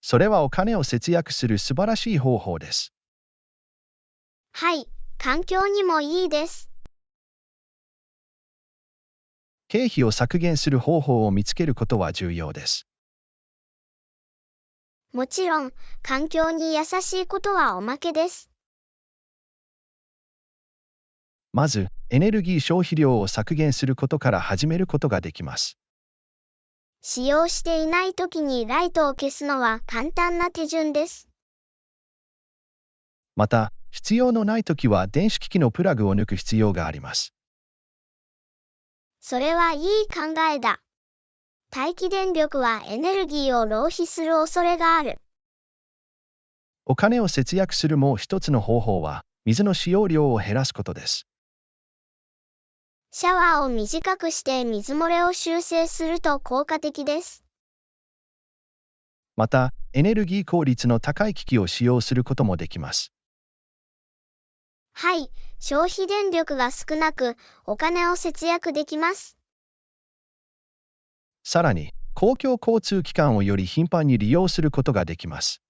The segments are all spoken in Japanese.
それはお金を節約する素晴らしい方法です。はい、環境にもいいです。経費を削減する方法を見つけることは重要です。もちろん、環境に優しいことはおまけです。まず、エネルギー消費量を削減することから始めることができます。使用していないときにライトを消すのは簡単な手順です。また、必要のないときは電子機器のプラグを抜く必要があります。それはいい考えだ。待機電力はエネルギーを浪費する恐れがある。お金を節約するもう一つの方法は、水の使用量を減らすことです。シャワーを短くして水漏れを修正すると効果的です。また、エネルギー効率の高い機器を使用することもできます。はい、消費電力が少なく、お金を節約できます。さらに、公共交通機関をより頻繁に利用することができます。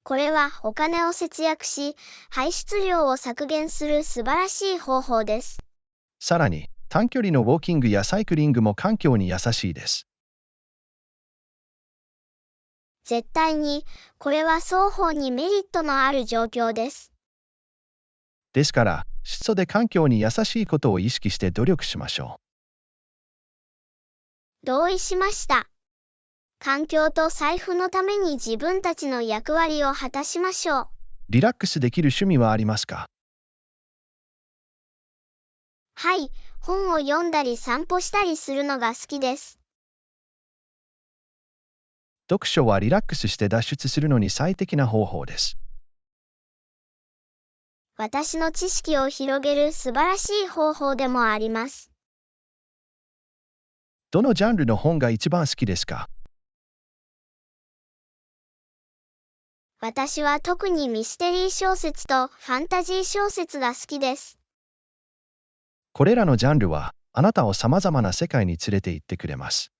これはお金を節約し、排出量を削減する素晴らしい方法です。さらに、短距離のウォーキングやサイクリングも環境に優しいです。絶対に、これは双方にメリットのある状況です。ですから、質素で環境に優しいことを意識して努力しましょ同意しました。環境と財布のために自分たちの役割を果たしましょう。う。リラックスできる趣味はありますか？はい、本を読んだり散歩したりするのが好きです。読書はリラックスして脱出するのに最適な方法です。私の知識を広げる素晴らしい方法でもあります。どのジャンルの本が一番好きですか？私は特にミステリー小説とファンタジー小説が好きです。これらのジャンルは、あなたを様々な世界に連れて行ってくれます。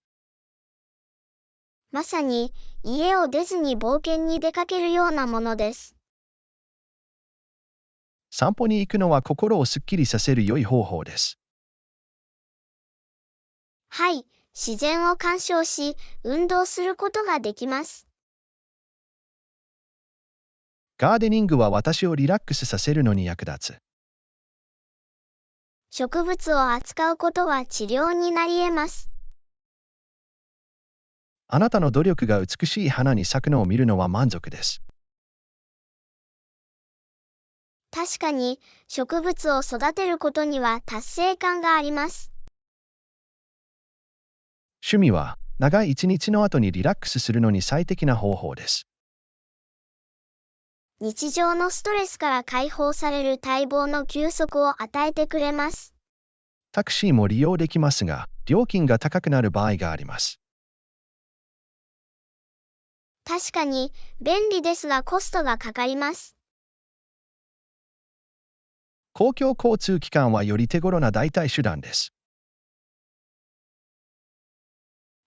まさに、家を出ずに冒険に出かけるようなものです。散歩に行くのは心をすっきりさせる良い方法です。はい、自然を鑑賞し、運動することができます。ガーデニングは私をリラックスさせるのに役立つ。植物を扱うことは治療になり得ます。あなたの努力が美しい花に咲くのを見るのは満足です。確かに、植物を育てることには達成感があります。趣味は、長い一日の後にリラックスするのに最適な方法です。日常のストレスから解放される待望の休息を与えてくれます。タクシーも利用できますが、料金が高くなる場合があります。確かに、便利ですがコストがかかります。公共交通機関はより手頃な代替手段です。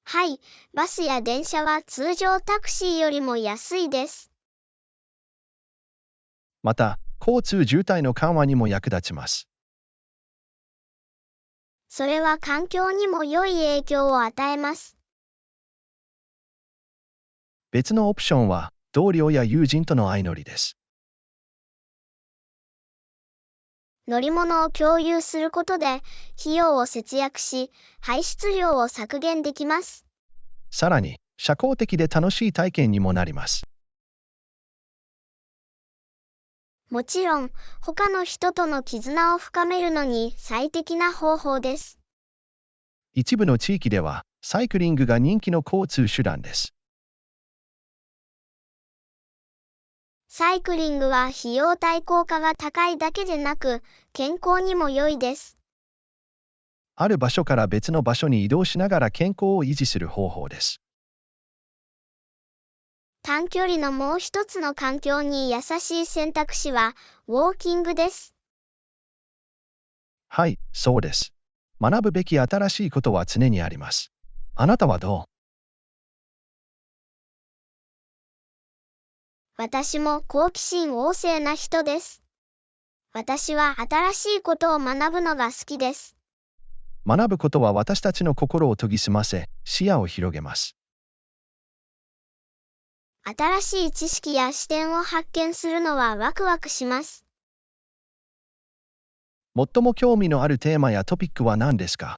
はい、バスや電車は通常タクシーよりも安いです。また、交通渋滞の緩和にも役立ちます。それは環境にも良い影響を与えます。別のオプションは、同僚や友人との相乗りです。乗り物を共有することで、費用を節約し、排出量を削減できます。さらに、社交的で楽しい体験にもなります。もちろん、他の人との絆を深めるのに最適な方法です。一部の地域では、サイクリングが人気の交通手段です。サイクリングは費用対効果が高いだけでなく、健康にも良いです。ある場所から別の場所に移動しながら健康を維持する方法です。短距離のもう一つの環境に優しい選択肢は、ウォーキングです。はい、そうです。学ぶべき新しいことは常にあります。あなたはどう私も好奇心旺盛な人です。私は新しいことを学ぶのが好きです。学ぶことは私たちの心を研ぎ澄ませ、視野を広げます。新しい知識や視点を発見するのはワクワクします。最も興味のあるテーマやトピックは何ですか？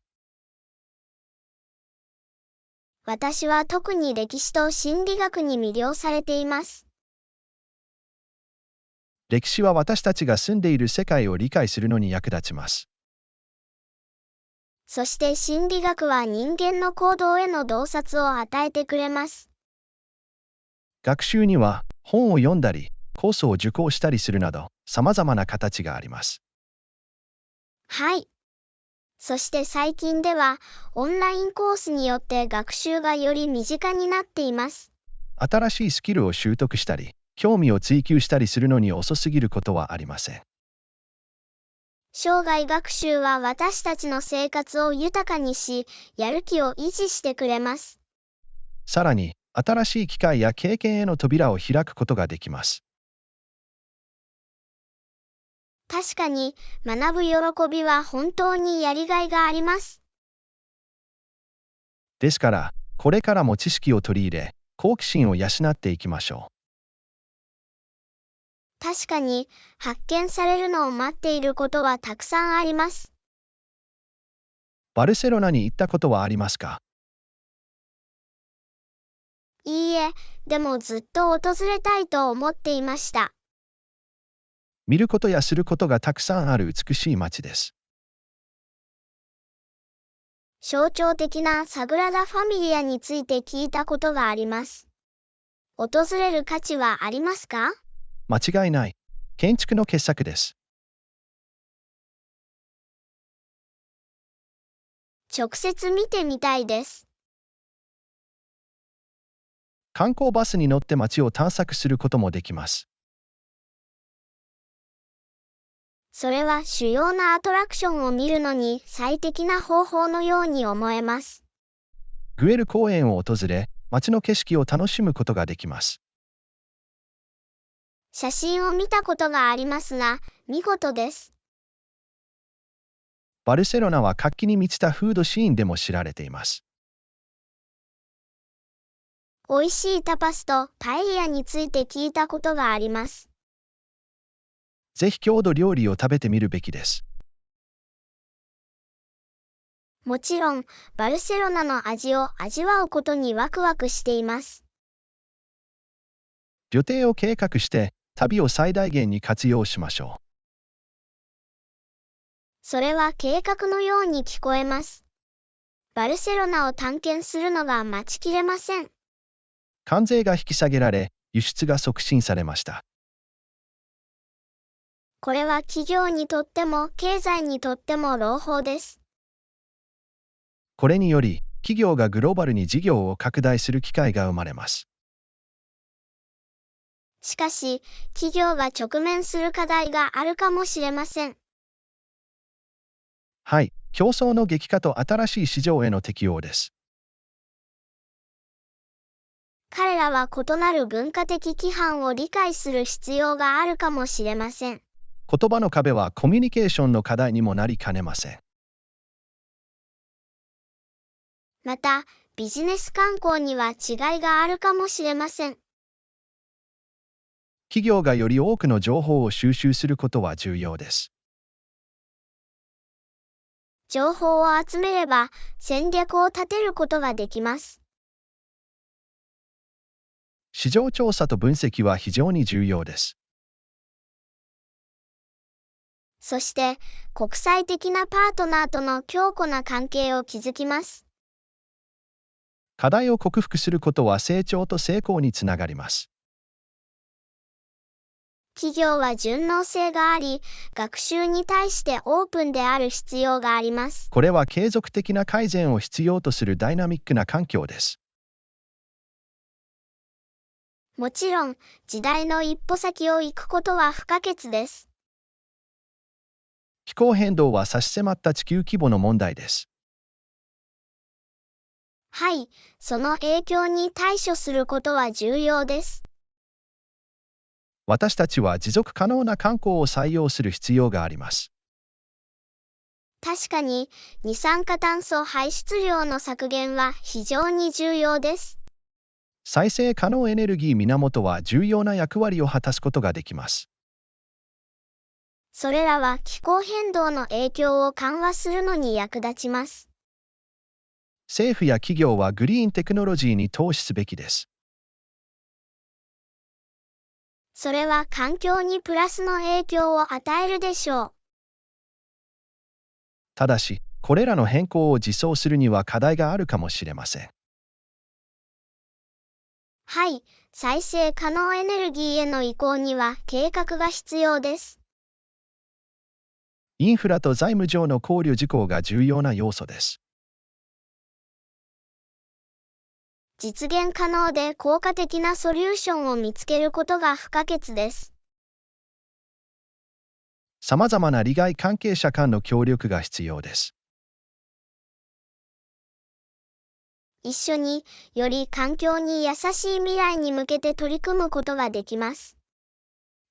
私は特に歴史と心理学に魅了されています。歴史は私たちが住んでいる世界を理解するのに役立ちます。そして心理学は人間の行動への洞察を与えてくれます。学習には本を読んだり、コースを受講したりするなど、様々な形があります。はい。そして最近では、オンラインコースによって学習がより身近になっています。新しいスキルを習得したり、興味を追求したりするのに遅すぎることはありません。生涯学習は私たちの生活を豊かにし、やる気を維持してくれます。さらに、新しい機会や経験への扉を開くことができます。確かに、学ぶ喜びは本当にやりがいがあります。ですから、これからも知識を取り入れ、好奇心を養っていきましょう。確かに、発見されるのを待っていることはたくさんあります。バルセロナに行ったことはありますか？いいえ、でもずっと訪れたいと思っていました。見ることやすることがたくさんある美しい街です。象徴的なサグラダ・ファミリアについて聞いたことがあります。訪れる価値はありますか？間違いない。建築の傑作です。直接見てみたいです。観光バスに乗って街を探索することもできます。それは主要なアトラクションを見るのに最適な方法のように思えます。グエル公園を訪れ、街の景色を楽しむことができます。写真を見たことがありますが、見事です。バルセロナは活気に満ちたフードシーンでも知られています。美味しいタパスとパエリアについて聞いたことがあります。ぜひ郷土料理を食べてみるべきです。もちろん、バルセロナの味を味わうことにワクワクしています。予定を計画して、旅を最大限に活用しましょう。それは計画のように聞こえます。バルセロナを探検するのが待ちきれません。関税が引き下げられ、輸出が促進されました。これは企業にとっても経済にとっても朗報です。これにより、企業がグローバルに事業を拡大する機会が生まれます。しかし、企業が直面する課題があるかもしれません。はい、競争の激化と新しい市場への適応です。彼らは異なる文化的規範を理解する必要があるかもしれません。言葉の壁はコミュニケーションの課題にもなりかねません。また、ビジネス観光には違いがあるかもしれません。企業がより多くの情報を収集することは重要です。情報を集めれば戦略を立てることができます。市場調査と分析は非常に重要です。そして、国際的なパートナーとの強固な関係を築きます。課題を克服することは成長と成功につながります。企業は順応性があり、学習に対してオープンである必要があります。これは継続的な改善を必要とするダイナミックな環境です。もちろん、時代の一歩先を行くことは不可欠です。気候変動は差し迫った地球規模の問題です。はい、その影響に対処することは重要です。私たちは持続可能な観光を採用する必要があります。確かに、二酸化炭素排出量の削減は非常に重要です。再生可能エネルギー源は重要な役割を果たすことができます。それらは気候変動の影響を緩和するのに役立ちます。政府や企業はグリーンテクノロジーに投資すべきです。それは環境にプラスの影響を与えるでしょう。ただし、これらの変更を実装するには課題があるかもしれません。はい、再生可能エネルギーへの移行には計画が必要です。インフラと財務上の考慮事項が重要な要素です。実現可能で効果的なソリューションを見つけることが不可欠です。さまざまな利害関係者間の協力が必要です。一緒により環境に優しい未来に向けて取り組むことができます。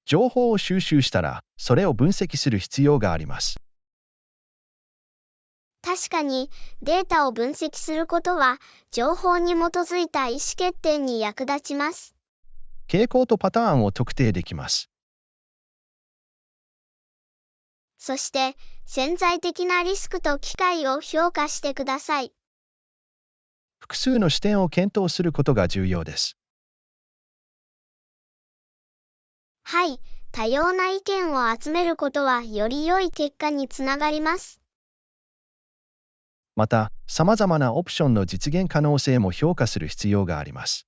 情報を収集したら、それを分析する必要があります。確かに、データを分析することは、情報に基づいた意思決定に役立ちます。傾向とパターンを特定できます。そして、潜在的なリスクと機会を評価してください。複数の視点を検討することが重要です。はい、多様な意見を集めることはより良い結果につながります。また、さまざまなオプションの実現可能性も評価する必要があります。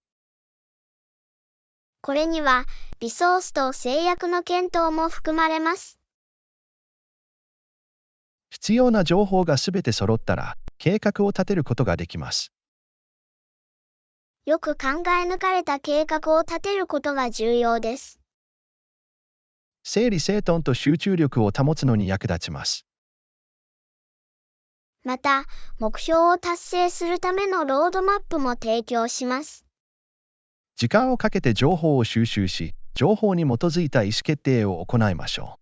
これには、リソースと制約の検討も含まれます。必要な情報がすべて揃ったら、計画を立てることができます。よく考え抜かれた計画を立てることが重要です。整理整頓と集中力を保つのに役立ちます。また、目標を達成するためのロードマップも提供します。時間をかけて情報を収集し、情報に基づいた意思決定を行いましょ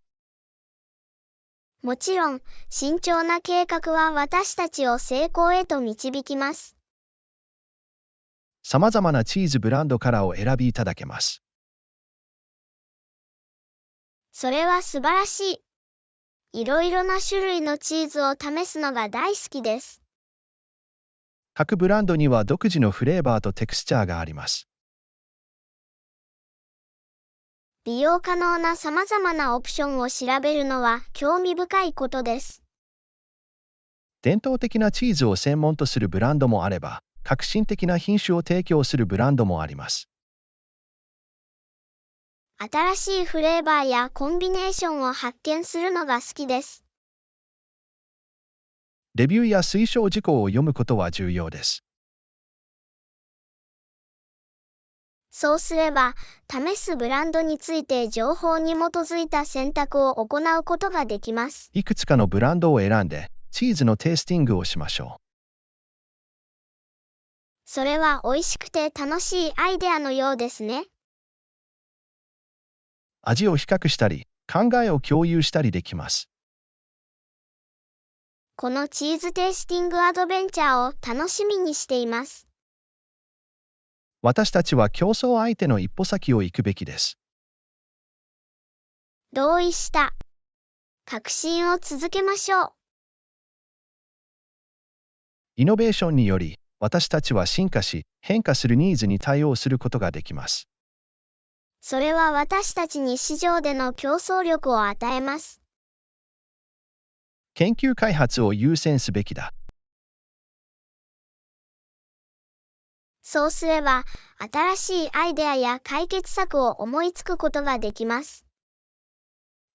もちろん、慎重な計画は私たちを成功へと導きます。う。さまざまなチーズブランドからお選びいただけます。それは素晴らしい。いろいろな種類のチーズを試すのが大好きです。各ブランドには独自のフレーバーとテクスチャーがあります。利用可能な様々なオプションを調べるのは興味深いことです。伝統的なチーズを専門とするブランドもあれば、革新的な品種を提供するブランドもあります。新しいフレーバーやコンビネーションを発見するのが好きです。レビューや推奨事項を読むことは重要です。そうすれば、試すブランドについて情報に基づいた選択を行うことができます。いくつかのブランドを選んで、チーズのテイスティングをしましょう。それは美味しくて楽しいアイデアのようですね。味を比較したり、考えを共有したりできます。このチーズテイスティングアドベンチャーを楽しみにしています。私たちは競争相手の一歩先を行くべきです。同意した。革新を続けましょう。イノベーションにより、私たちは進化し、変化するニーズに対応することができます。それは私たちに市場での競争力を与えます。研究開発を優先すべきだ。そうすれば、新しいアイデアや解決策を思いつくことができます。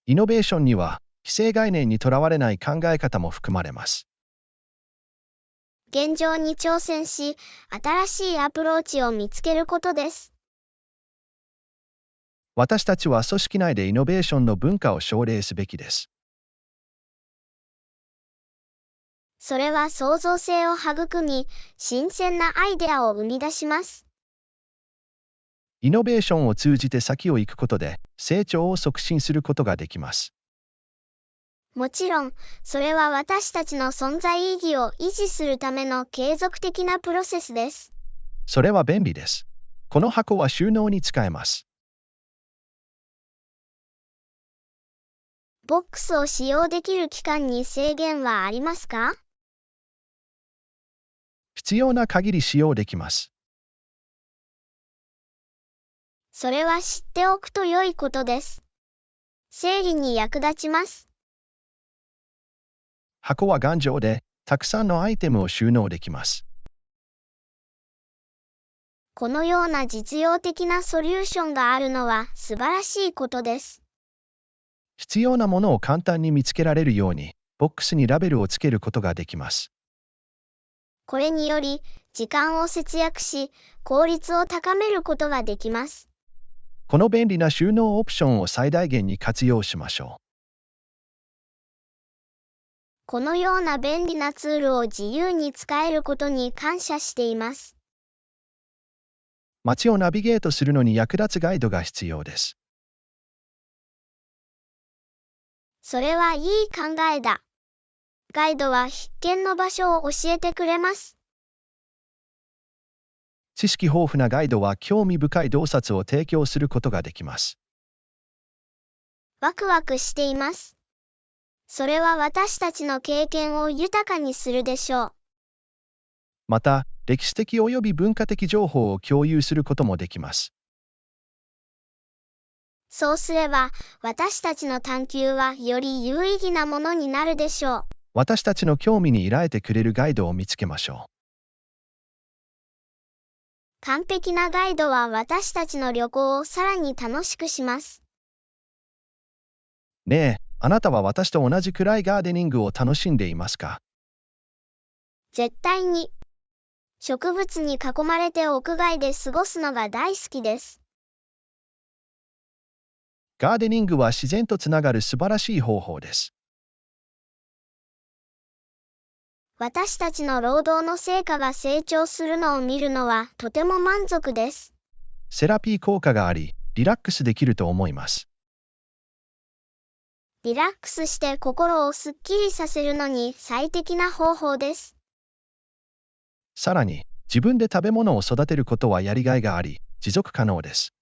イノベーションには、既成概念にとらわれない考え方も含まれます。現状に挑戦し、新しいアプローチを見つけることです。私たちは組織内でイノベーションの文化を奨励すべきです。それは創造性を育み、新鮮なアイデアを生み出します。イノベーションを通じて先を行くことで成長を促進することができます。もちろん、それは私たちの存在意義を維持するための継続的なプロセスです。それは便利です。この箱は収納に使えます。ボックスを使用できる期間に制限はありますか？必要な限り使用できます。それは知っておくと良いことです。整理に役立ちます。箱は頑丈で、たくさんのアイテムを収納できます。このような実用的なソリューションがあるのは素晴らしいことです。必要なものを簡単に見つけられるように、ボックスにラベルをつけることができます。これにより、時間を節約し、効率を高めることができます。この便利な収納オプションを最大限に活用しましょう。このような便利なツールを自由に使えることに感謝しています。街をナビゲートするのに役立つガイドが必要です。それはいい考えだ。ガイドは必見の場所を教えてくれます。知識豊富なガイドは興味深い洞察を提供することができます。ワクワクしています。それは私たちの経験を豊かにするでしょう。また、歴史的および文化的情報を共有することもできます。そうすれば、私たちの探求はより有意義なものになるでしょう。私たちの興味に依頼てくれるガイドを見つけましょう。完璧なガイドは私たちの旅行をさらに楽しくします。ねえ、あなたは私と同じくらいガーデニングを楽しんでいますか？絶対に。植物に囲まれて屋外で過ごすのが大好きです。ガーデニングは自然とつながる素晴らしい方法です。私たちの労働の成果が成長するのを見るのはとても満足です。セラピー効果があり、リラックスできると思います。リラックスして心をすっきりさせるのに最適な方法です。さらに、自分で食べ物を育てることはやりがいがあり、持続可能です。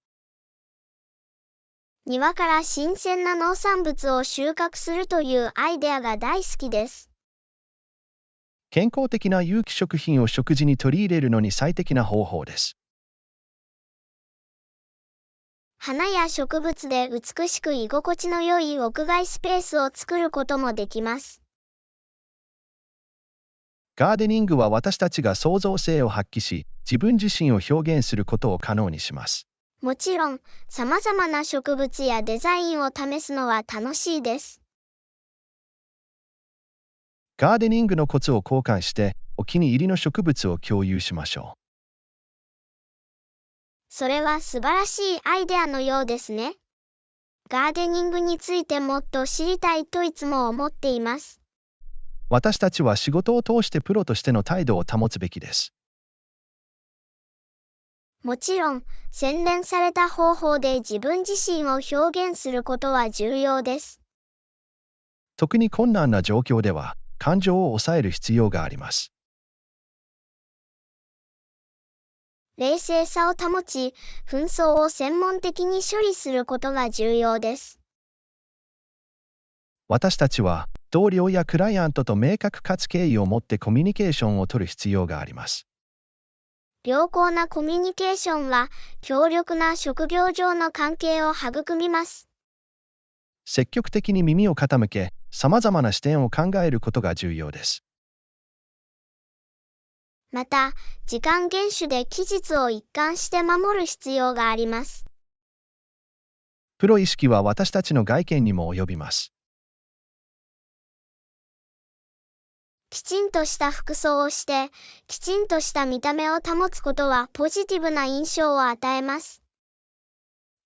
庭から新鮮な農産物を収穫するというアイデアが大好きです。健康的な有機食品を食事に取り入れるのに最適な方法です。花や植物で美しく居心地の良い屋外スペースを作ることもできます。ガーデニングは私たちが創造性を発揮し、自分自身を表現することを可能にします。もちろん、様々な植物やデザインを試すのは楽しいです。ガーデニングのコツを交換して、お気に入りの植物を共有しましょう。それは素晴らしいアイデアのようですね。ガーデニングについてもっと知りたいといつも思っています。私たちは仕事を通してプロとしての態度を保つべきです。もちろん、洗練された方法で自分自身を表現することは重要です。特に困難な状況では、感情を抑える必要があります。冷静さを保ち、紛争を専門的に処理することが重要です。私たちは、同僚やクライアントと明確かつ敬意を持ってコミュニケーションを取る必要があります。良好なコミュニケーションは、強力な職業上の関係を育みます。積極的に耳を傾け、様々な視点を考えることが重要です。また、時間厳守で期日を一貫して守る必要があります。プロ意識は私たちの外見にも及びます。きちんとした服装をして、きちんとした見た目を保つことはポジティブな印象を与えます。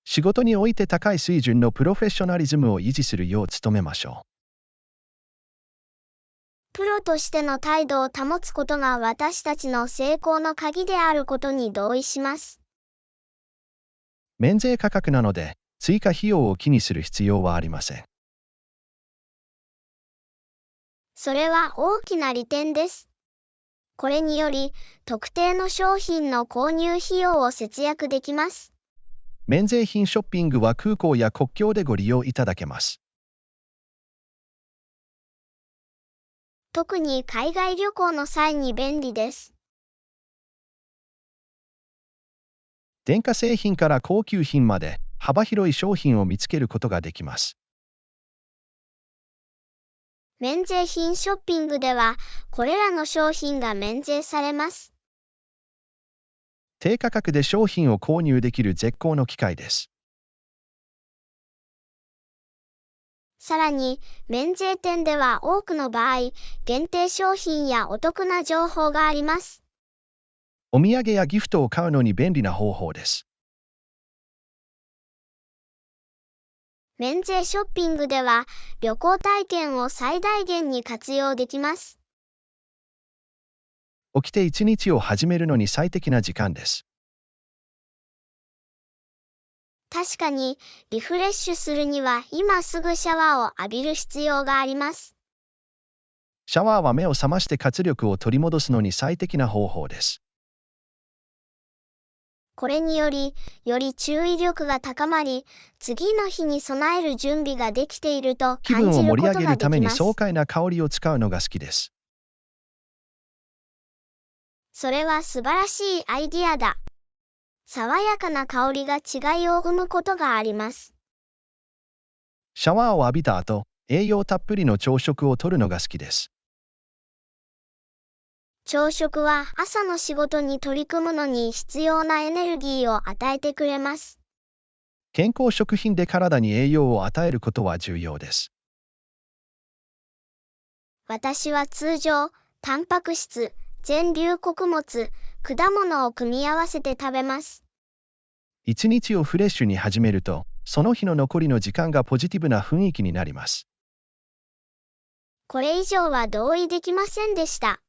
仕事において高い水準のプロフェッショナリズムを維持するよう努めましょう。プロとしての態度を保つことが私たちの成功の鍵であることに同意します。免税価格なので、追加費用を気にする必要はありません。それは大きな利点です。これにより、特定の商品の購入費用を節約できます。免税品ショッピングは空港や国境でご利用いただけます。特に海外旅行の際に便利です。電化製品から高級品まで幅広い商品を見つけることができます。免税品ショッピングでは、これらの商品が免税されます。低価格で商品を購入できる絶好の機会です。さらに、免税店では多くの場合、限定商品やお得な情報があります。お土産やギフトを買うのに便利な方法です。免税ショッピングでは、旅行体験を最大限に活用できます。起きて一日を始めるのに最適な時間です。確かに、リフレッシュするには今すぐシャワーを浴びる必要があります。シャワーは目を覚まして活力を取り戻すのに最適な方法です。これにより、より注意力が高まり、次の日に備える準備ができていると気分感じるを盛り上げことがでるためにきます。爽快な香りを使うのが好きです。それは素晴らしいアイディアだ。爽やかな香りが違いを生むことがあります。シャワーを浴びた後、栄養たっぷりの朝食をとるのが好きです。朝食は朝の仕事に取り組むのに必要なエネルギーを与えてくれます。健康食品で体に栄養を与えることは重要です。私は通常、タンパク質、全粒穀物、果物を組み合わせて食べます。一日をフレッシュに始めると、その日の残りの時間がポジティブな雰囲気になります。これ以上は同意できませんでした。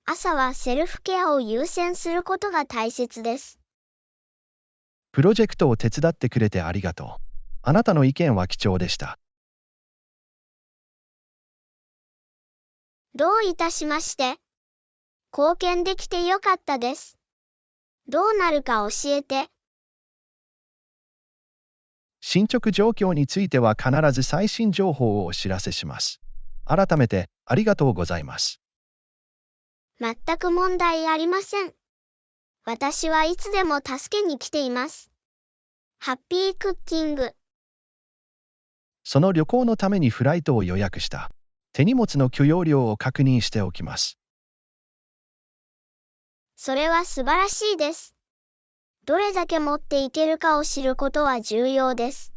朝はセルフケアを優先することが大切です。プロジェクトを手伝ってくれてありがとう。あなたの意見は貴重でした。どういたしまして。貢献できてよかったです。どうなるか教えて。進捗状況については必ず最新情報をお知らせします。改めてありがとうございます。全く問題ありません。私はいつでも助けに来ています。ハッピークッキング。その旅行のためにフライトを予約した。手荷物の許容量を確認しておきます。それは素晴らしいです。どれだけ持っていけるかを知ることは重要です。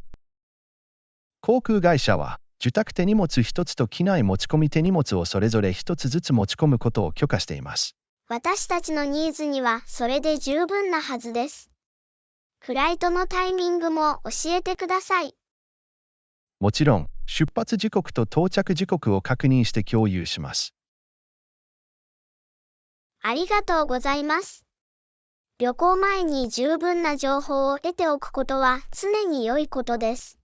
航空会社は、受託手荷物1つと機内持ち込み手荷物をそれぞれ1つずつ持ち込むことを許可しています。私たちのニーズにはそれで十分なはずです。フライトのタイミングも教えてください。もちろん、出発時刻と到着時刻を確認して共有します。ありがとうございます。旅行前に十分な情報を得ておくことは常に良いことです。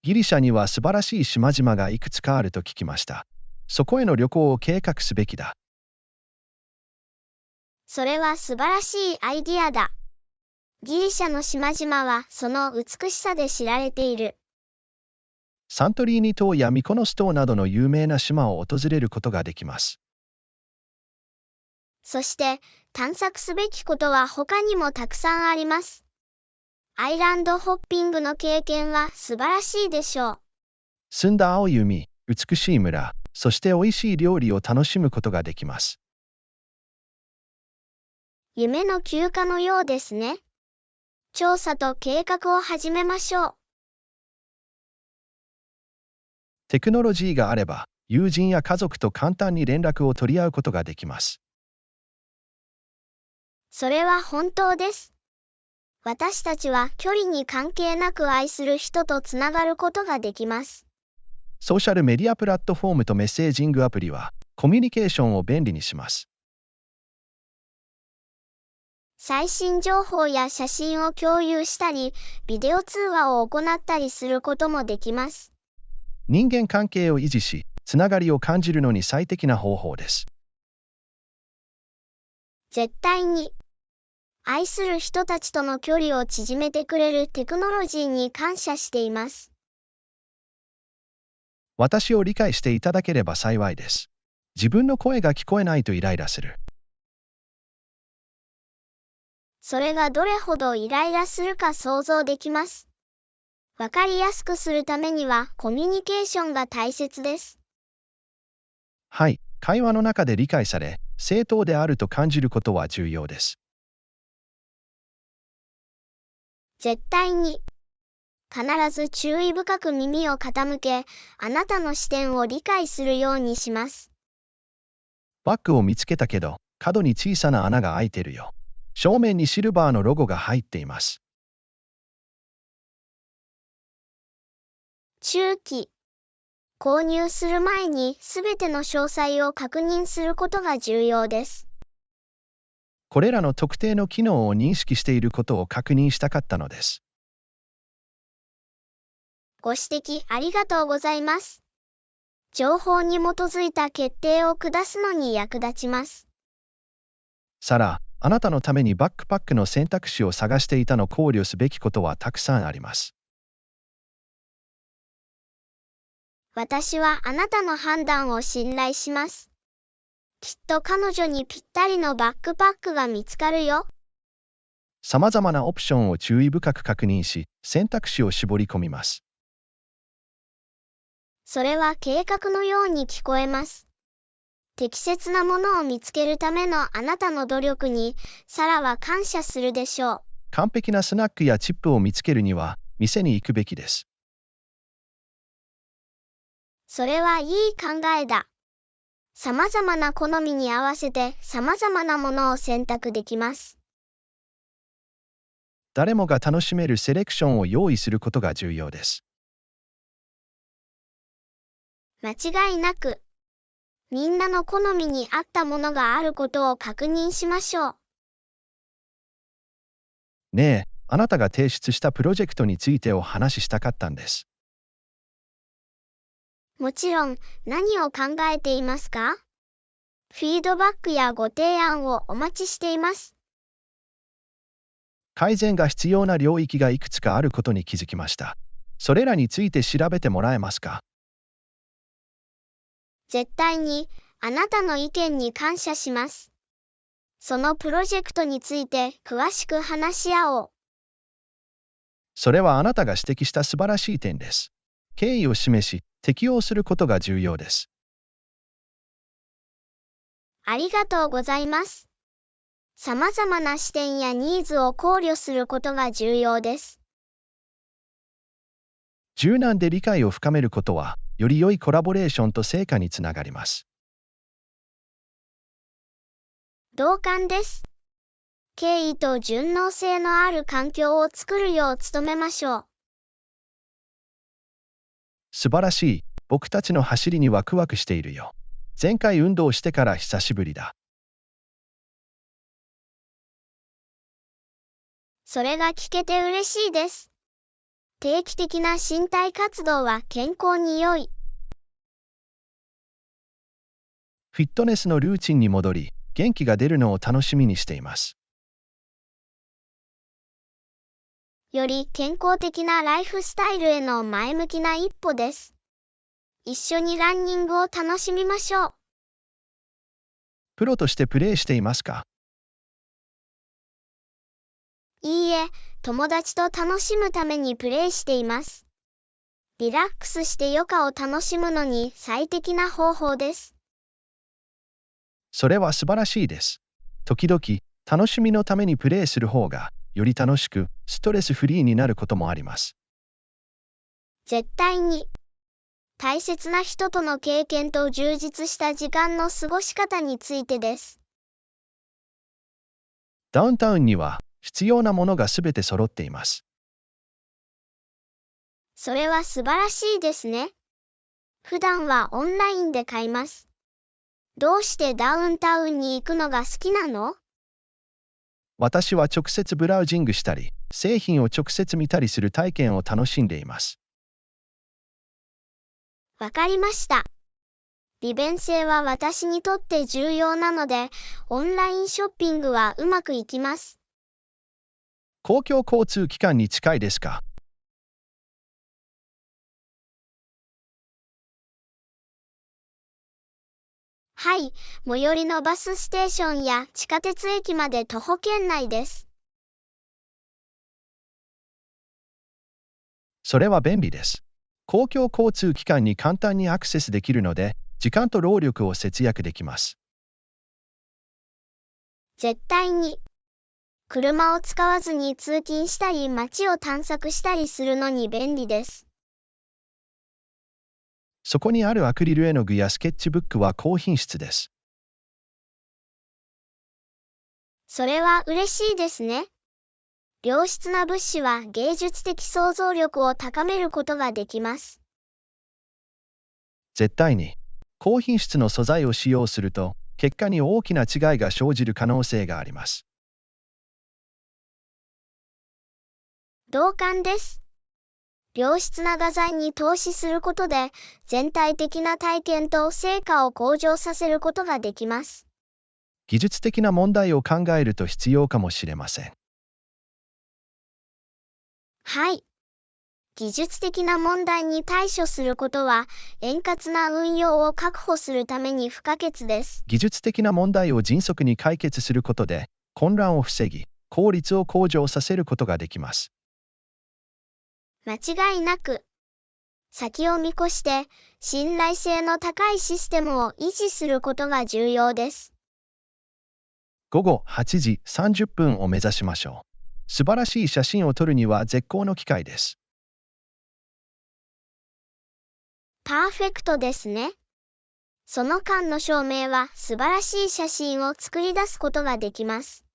ギリシャには素晴らしい島々がいくつかあると聞きました。そこへの旅行を計画すべきだ。それは素晴らしいアイディアだ。ギリシャの島々はその美しさで知られている。サントリーニ島やミコノス島などの有名な島を訪れることができます。そして探索すべきことは他にもたくさんあります。アイランドホッピングの経験は素晴らしいでしょう。澄んだ青い海、美しい村、そして美味しい料理を楽しむことができます。夢の休暇のようですね。調査と計画を始めましょう。テクノロジーがあれば、友人や家族と簡単に連絡を取り合うことができます。それは本当です。私たちは距離に関係なく愛する人とつながることができます。ソーシャルメディアプラットフォームとメッセージングアプリは、コミュニケーションを便利にします。最新情報や写真を共有したり、ビデオ通話を行ったりすることもできます。人間関係を維持し、つながりを感じるのに最適な方法です。絶対に。愛する人たちとの距離を縮めてくれるテクノロジーに感謝しています。私を理解していただければ幸いです。自分の声が聞こえないとイライラする。それがどれほどイライラするか想像できます。わかりやすくするためにはコミュニケーションが大切です。はい、会話の中で理解され、正当であると感じることは重要です。絶対に。必ず注意深く耳を傾け、あなたの視点を理解するようにします。バッグを見つけたけど、角に小さな穴が開いてるよ。正面にシルバーのロゴが入っています。注記。購入する前にすべての詳細を確認することが重要です。これらの特定の機能を認識していることを確認したかったのです。ご指摘ありがとうございます。情報に基づいた決定を下すのに役立ちます。サラ、あなたのためにバックパックの選択肢を探していたの考慮すべきことはたくさんあります。私はあなたの判断を信頼します。きっと彼女にぴったりのバックパックが見つかるよ。さまざまなオプションを注意深く確認し、選択肢を絞り込みます。それは計画のように聞こえます。適切なものを見つけるためのあなたの努力に、サラは感謝するでしょう。完璧なスナックやチップを見つけるには、店に行くべきです。それはいい考えだ。様々な好みに合わせて様々なものを選択できます。誰もが楽しめるセレクションを用意することが重要です。間違いなく、みんなの好みに合ったものがあることを確認しましょう。ねえ、あなたが提出したプロジェクトについてお話ししたかったんです。もちろん、何を考えていますか？フィードバックやご提案をお待ちしています。改善が必要な領域がいくつかあることに気づきました。それらについて調べてもらえますか？絶対に、あなたの意見に感謝します。そのプロジェクトについて詳しく話し合おう。それはあなたが指摘した素晴らしい点です。敬意を示し、適応することが重要です。ありがとうございます。様々な視点やニーズを考慮することが重要です。柔軟で理解を深めることは、より良いコラボレーションと成果につながります。同感です。敬意と順応性のある環境を作るよう努めましょう。素晴らしい。僕たちの走りにワクワクしているよ。前回運動してから久しぶりだ。それが聞けて嬉しいです。定期的な身体活動は健康に良い。フィットネスのルーチンに戻り、元気が出るのを楽しみにしています。より健康的なライフスタイルへの前向きな一歩です。一緒にランニングを楽しみましょう。プロとしてプレーしていますか？いいえ、友達と楽しむためにプレイしています。リラックスして余暇を楽しむのに最適な方法です。それは素晴らしいです。時々、楽しみのためにプレーする方が、より楽しく、ストレスフリーになることもあります。絶対に。大切な人との経験と充実した時間の過ごし方についてです。ダウンタウンには、必要なものがすべて揃っています。それは素晴らしいですね。普段はオンラインで買います。どうしてダウンタウンに行くのが好きなの？私は直接ブラウジングしたり、製品を直接見たりする体験を楽しんでいます。わかりました。利便性は私にとって重要なので、オンラインショッピングはうまくいきます。公共交通機関に近いですか？はい、最寄りのバスステーションや地下鉄駅まで徒歩圏内です。それは便利です。公共交通機関に簡単にアクセスできるので、時間と労力を節約できます。絶対に。車を使わずに通勤したり街を探索したりするのに便利です。そこにあるアクリル絵の具やスケッチブックは高品質です。それは嬉しいですね。良質な物資は芸術的想像力を高めることができます。絶対に。高品質の素材を使用すると、結果に大きな違いが生じる可能性があります。同感です。良質な画材に投資することで、全体的な体験と成果を向上させることができます。技術的な問題を考えると必要かもしれません。はい。技術的な問題に対処することは、円滑な運用を確保するために不可欠です。技術的な問題を迅速に解決することで、混乱を防ぎ、効率を向上させることができます。間違いなく。先を見越して、信頼性の高いシステムを維持することが重要です。午後8時30分を目指しましょう。素晴らしい写真を撮るには絶好の機会です。パーフェクトですね。その間の照明は素晴らしい写真を作り出すことができます。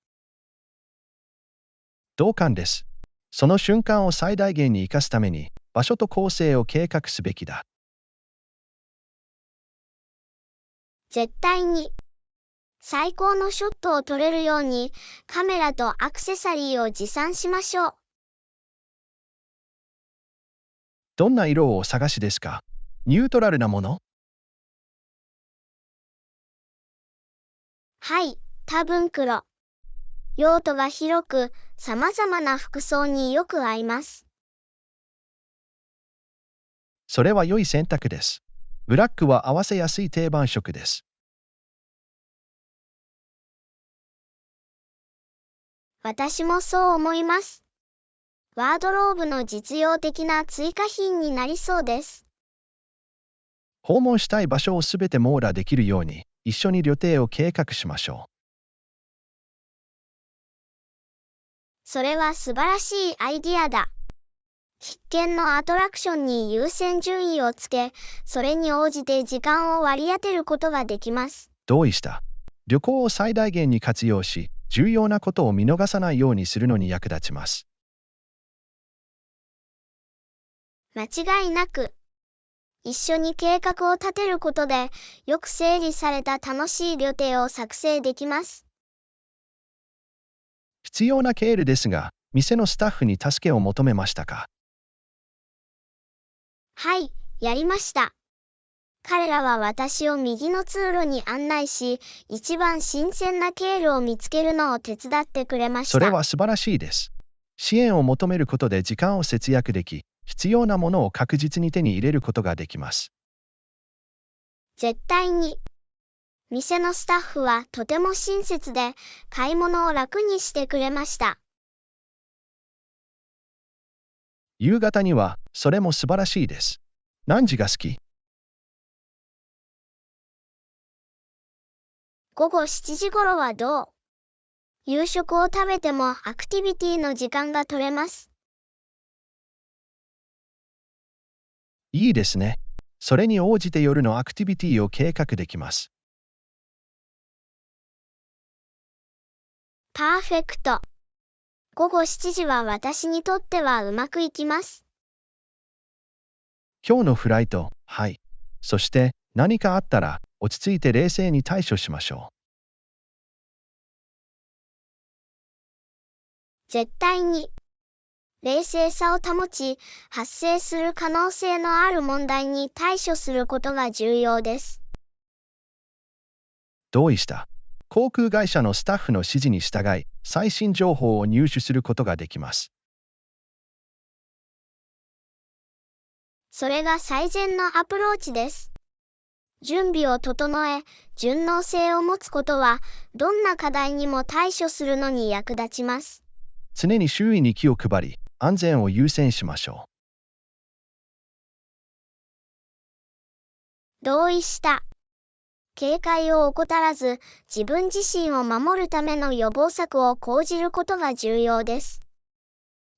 同感です。その瞬間を最大限に生かすために、場所と構成を計画すべきだ。絶対に。最高のショットを撮れるように、カメラとアクセサリーを持参しましょう。どんな色をお探しですか？ニュートラルなもの？はい、多分黒。用途が広く、様々な服装によく合います。それは良い選択です。ブラックは合わせやすい定番色です。私もそう思います。ワードローブの実用的な追加品になりそうです。訪問したい場所をすべて網羅できるように、一緒に旅程を計画しましょう。それは素晴らしいアイディアだ。必見のアトラクションに優先順位をつけ、それに応じて時間を割り当てることができます。同意した。旅行を最大限に活用し、重要なことを見逃さないようにするのに役立ちます。間違いなく。一緒に計画を立てることで、よく整理された楽しい旅程を作成できます。必要な経路ですが、店のスタッフに助けを求めましたか？はい、やりました。彼らは私を右の通路に案内し、一番新鮮な経路を見つけるのを手伝ってくれました。それは素晴らしいです。支援を求めることで時間を節約でき、必要なものを確実に手に入れることができます。絶対に。店のスタッフはとても親切で、買い物を楽にしてくれました。夕方には、それも素晴らしいです。何時が好き？午後7時頃はどう？夕食を食べてもアクティビティの時間が取れます。いいですね。それに応じて夜のアクティビティを計画できます。パーフェクト。午後7時は私にとってはうまくいきます。今日のフライト、はい。そして何かあったら落ち着いて冷静に対処しましょう。絶対に冷静さを保ち、発生する可能性のある問題に対処することが重要です。同意した。航空会社のスタッフの指示に従い、最新情報を入手することができます。それが最善のアプローチです。準備を整え、順応性を持つことは、どんな課題にも対処するのに役立ちます。常に周囲に気を配り、安全を優先しましょう。同意した。警戒を怠らず、自分自身を守るための予防策を講じることが重要です。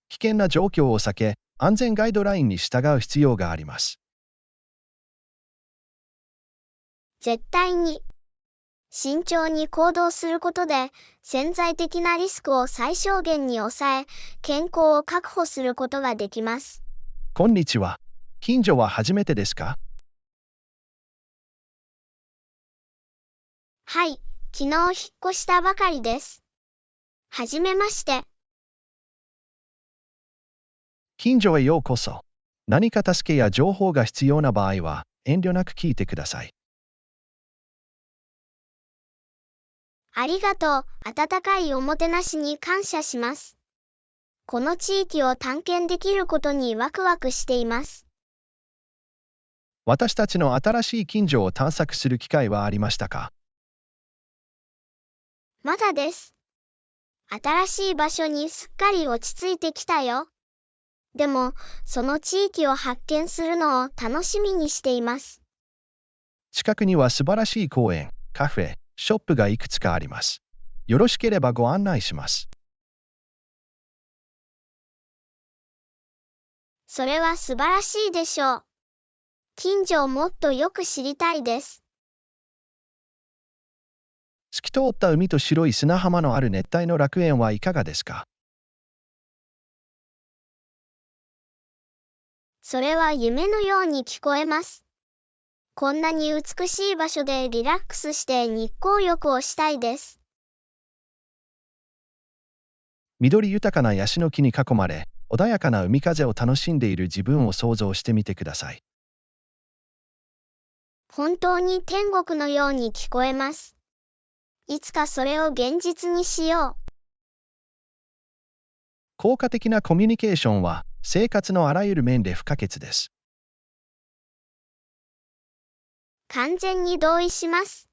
危険な状況を避け、安全ガイドラインに従う必要があります。絶対に慎重に行動することで、潜在的なリスクを最小限に抑え、健康を確保することができます。こんにちは。近所は初めてですか？はい、昨日引っ越したばかりです。はじめまして。近所へようこそ。何か助けや情報が必要な場合は、遠慮なく聞いてください。ありがとう。温かいおもてなしに感謝します。この地域を探検できることにワクワクしています。私たちの新しい近所を探索する機会はありましたか？まだです。新しい場所にすっかり落ち着いてきたよ。でも、その地域を発見するのを楽しみにしています。近くには素晴らしい公園、カフェ、ショップがいくつかあります。よろしければご案内します。それは素晴らしいでしょう。近所をもっとよく知りたいです。透き通った海と白い砂浜のある熱帯の楽園はいかがですか？それは夢のように聞こえます。こんなに美しい場所でリラックスして日光浴をしたいです。緑豊かなヤシの木に囲まれ、穏やかな海風を楽しんでいる自分を想像してみてください。本当に天国のように聞こえます。いつかそれを現実にしよう。効果的なコミュニケーションは生活のあらゆる面で不可欠です。完全に同意します。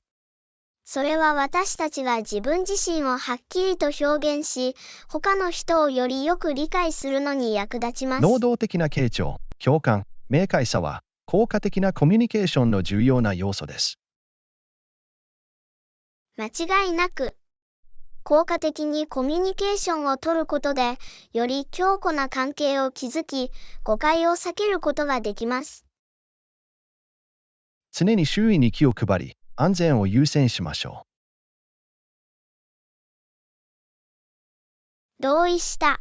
それは私たちが自分自身をはっきりと表現し、他の人をよりよく理解するのに役立ちます。能動的な傾聴、共感、明快さは効果的なコミュニケーションの重要な要素です。間違いなく、効果的にコミュニケーションをとることで、より強固な関係を築き、誤解を避けることができます。常に周囲に気を配り、安全を優先しましょう。同意した。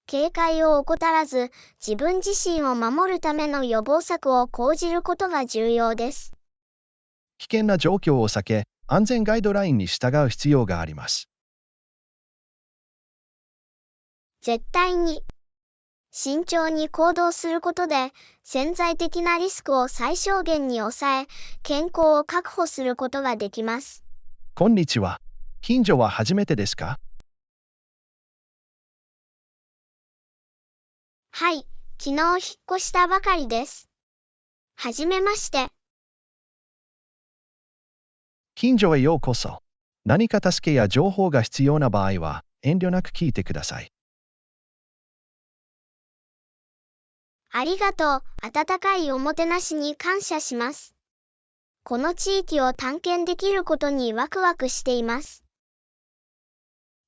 警戒を怠らず、自分自身を守るための予防策を講じることが重要です。危険な状況を避け、安全ガイドラインに従う必要があります。絶対に慎重に行動することで、潜在的なリスクを最小限に抑え、健康を確保することができます。こんにちは。近所は初めてですか？はい、昨日引っ越したばかりです。はじめまして。近所へようこそ。何か助けや情報が必要な場合は、遠慮なく聞いてください。ありがとう。温かいおもてなしに感謝します。この地域を探検できることにワクワクしています。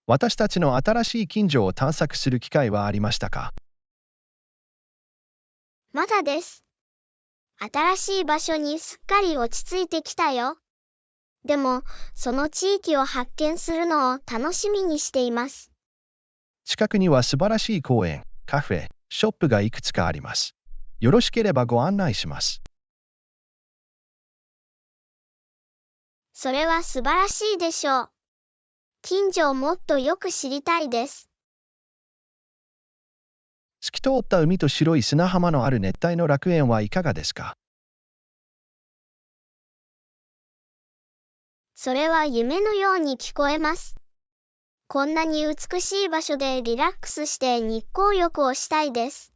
私たちの新しい近所を探索する機会はありましたか？まだです。新しい場所にすっかり落ち着いてきたよ。でも、その地域を発見するのを楽しみにしています。近くには素晴らしい公園、カフェ、ショップがいくつかあります。よろしければご案内します。それは素晴らしいでしょう。近所をもっとよく知りたいです。透き通った海と白い砂浜のある熱帯の楽園はいかがですか？それは夢のように聞こえます。こんなに美しい場所でリラックスして日光浴をしたいです。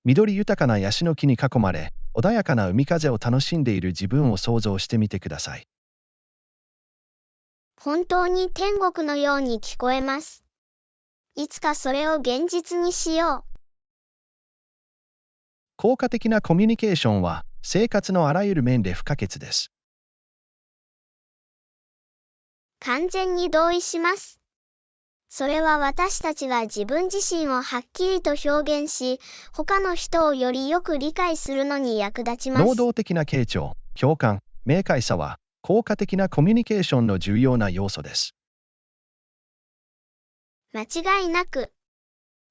緑豊かなヤシの木に囲まれ、穏やかな海風を楽しんでいる自分を想像してみてください。本当に天国のように聞こえます。いつかそれを現実にしよう。効果的なコミュニケーションは生活のあらゆる面で不可欠です。完全に同意します。それは私たちが自分自身をはっきりと表現し、他の人をよりよく理解するのに役立ちます。能動的な傾聴、共感、明快さは効果的なコミュニケーションの重要な要素です。間違いなく、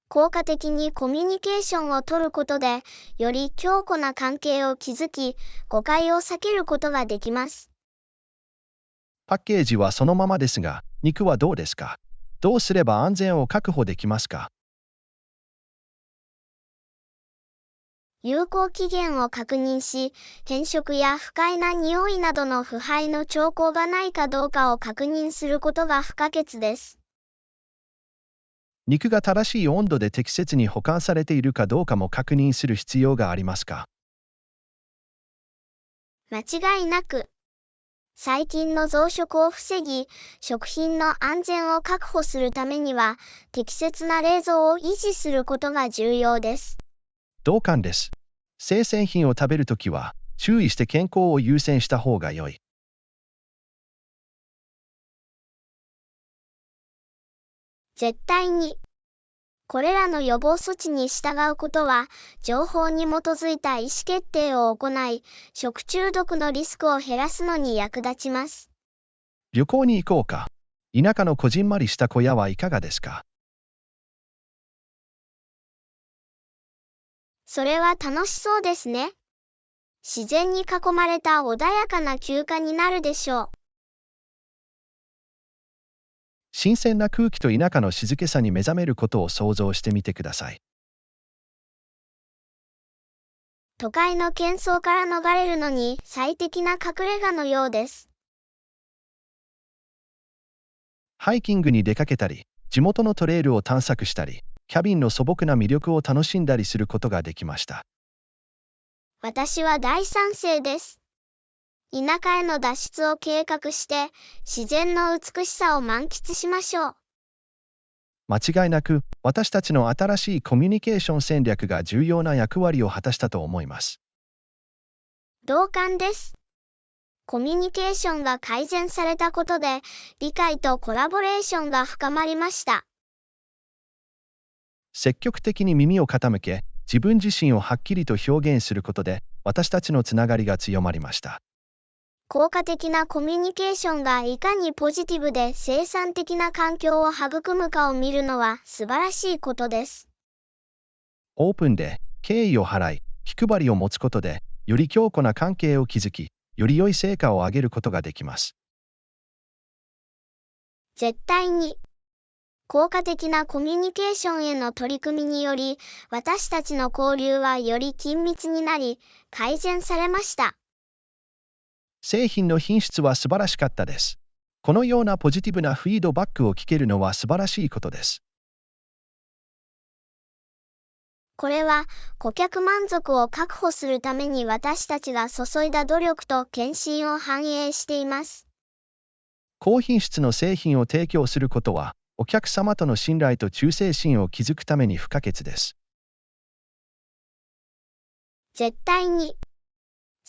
効果的にコミュニケーションを取ることで、より強固な関係を築き、誤解を避けることができます。パッケージはそのままですが、肉はどうですか？どうすれば安全を確保できますか？有効期限を確認し、変色や不快な匂いなどの腐敗の兆候がないかどうかを確認することが不可欠です。肉が正しい温度で適切に保管されているかどうかも確認する必要がありますか？間違いなく、細菌の増殖を防ぎ、食品の安全を確保するためには、適切な冷蔵を維持することが重要です。同感です。生鮮品を食べるときは、注意して健康を優先した方が良い。絶対に。これらの予防措置に従うことは、情報に基づいた意思決定を行い、食中毒のリスクを減らすのに役立ちます。旅行に行こうか。田舎のこじんまりした小屋はいかがですか？それは楽しそうですね。自然に囲まれた穏やかな休暇になるでしょう。新鮮な空気と田舎の静けさに目覚めることを想像してみてください。都会の喧騒から逃れるのに最適な隠れ家のようです。ハイキングに出かけたり、地元のトレイルを探索したり、キャビンの素朴な魅力を楽しんだりすることができました。私は大賛成です。田舎への脱出を計画して、自然の美しさを満喫しましょう。間違いなく、私たちの新しいコミュニケーション戦略が重要な役割を果たしたと思います。同感です。コミュニケーションが改善されたことで、理解とコラボレーションが深まりました。積極的に耳を傾け、自分自身をはっきりと表現することで、私たちのつながりが強まりました。効果的なコミュニケーションがいかにポジティブで生産的な環境を育むかを見るのは素晴らしいことです。オープンで敬意を払い、気配りを持つことで、より強固な関係を築き、より良い成果を上げることができます。絶対に。効果的なコミュニケーションへの取り組みにより、私たちの交流はより緊密になり、改善されました。製品の品質は素晴らしかったです。このようなポジティブなフィードバックを聞けるのは素晴らしいことです。これは、顧客満足を確保するために私たちが注いだ努力と献身を反映しています。高品質の製品を提供することは、お客様との信頼と忠誠心を築くために不可欠です。絶対に。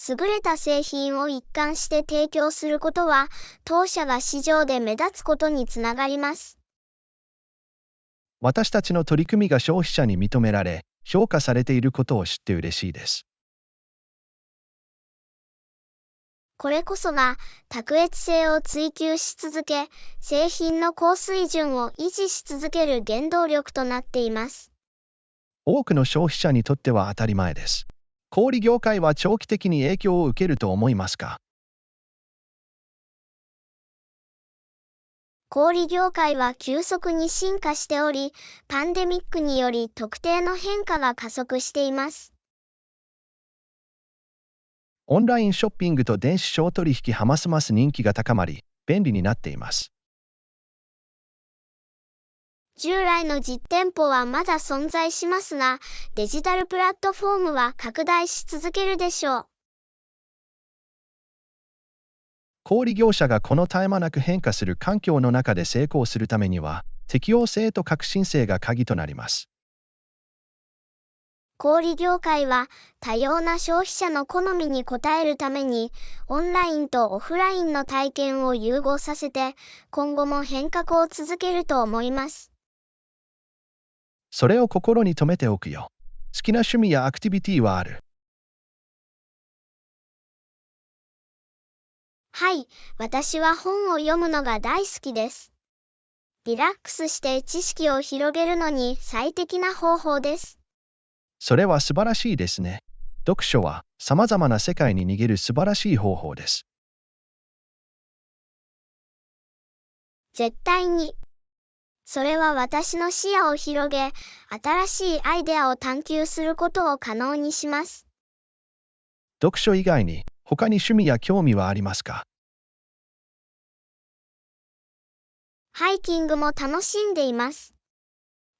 優れた製品を一貫して提供することは、当社が市場で目立つことにつながります。私たちの取り組みが消費者に認められ、評価されていることを知って嬉しいです。これこそが、卓越性を追求し続け、製品の高水準を維持し続ける原動力となっています。多くの消費者にとっては当たり前です。小売業界は長期的に影響を受けると思いますか？小売業界は急速に進化しており、パンデミックにより特定の変化が加速しています。オンラインショッピングと電子商取引はますます人気が高まり、便利になっています。従来の実店舗はまだ存在しますが、デジタルプラットフォームは拡大し続けるでしょう。小売業者がこの絶え間なく変化する環境の中で成功するためには、適応性と革新性が鍵となります。小売業界は多様な消費者の好みに応えるために、オンラインとオフラインの体験を融合させて、今後も変革を続けると思います。それを心に留めておくよ。好きな趣味やアクティビティはある？はい、私は本を読むのが大好きです。リラックスして知識を広げるのに最適な方法です。それは素晴らしいですね。読書は様々な世界に逃げる素晴らしい方法です。絶対に。それは私の視野を広げ、新しいアイデアを探求することを可能にします。読書以外に他に趣味や興味はありますか？ハイキングも楽しんでいます。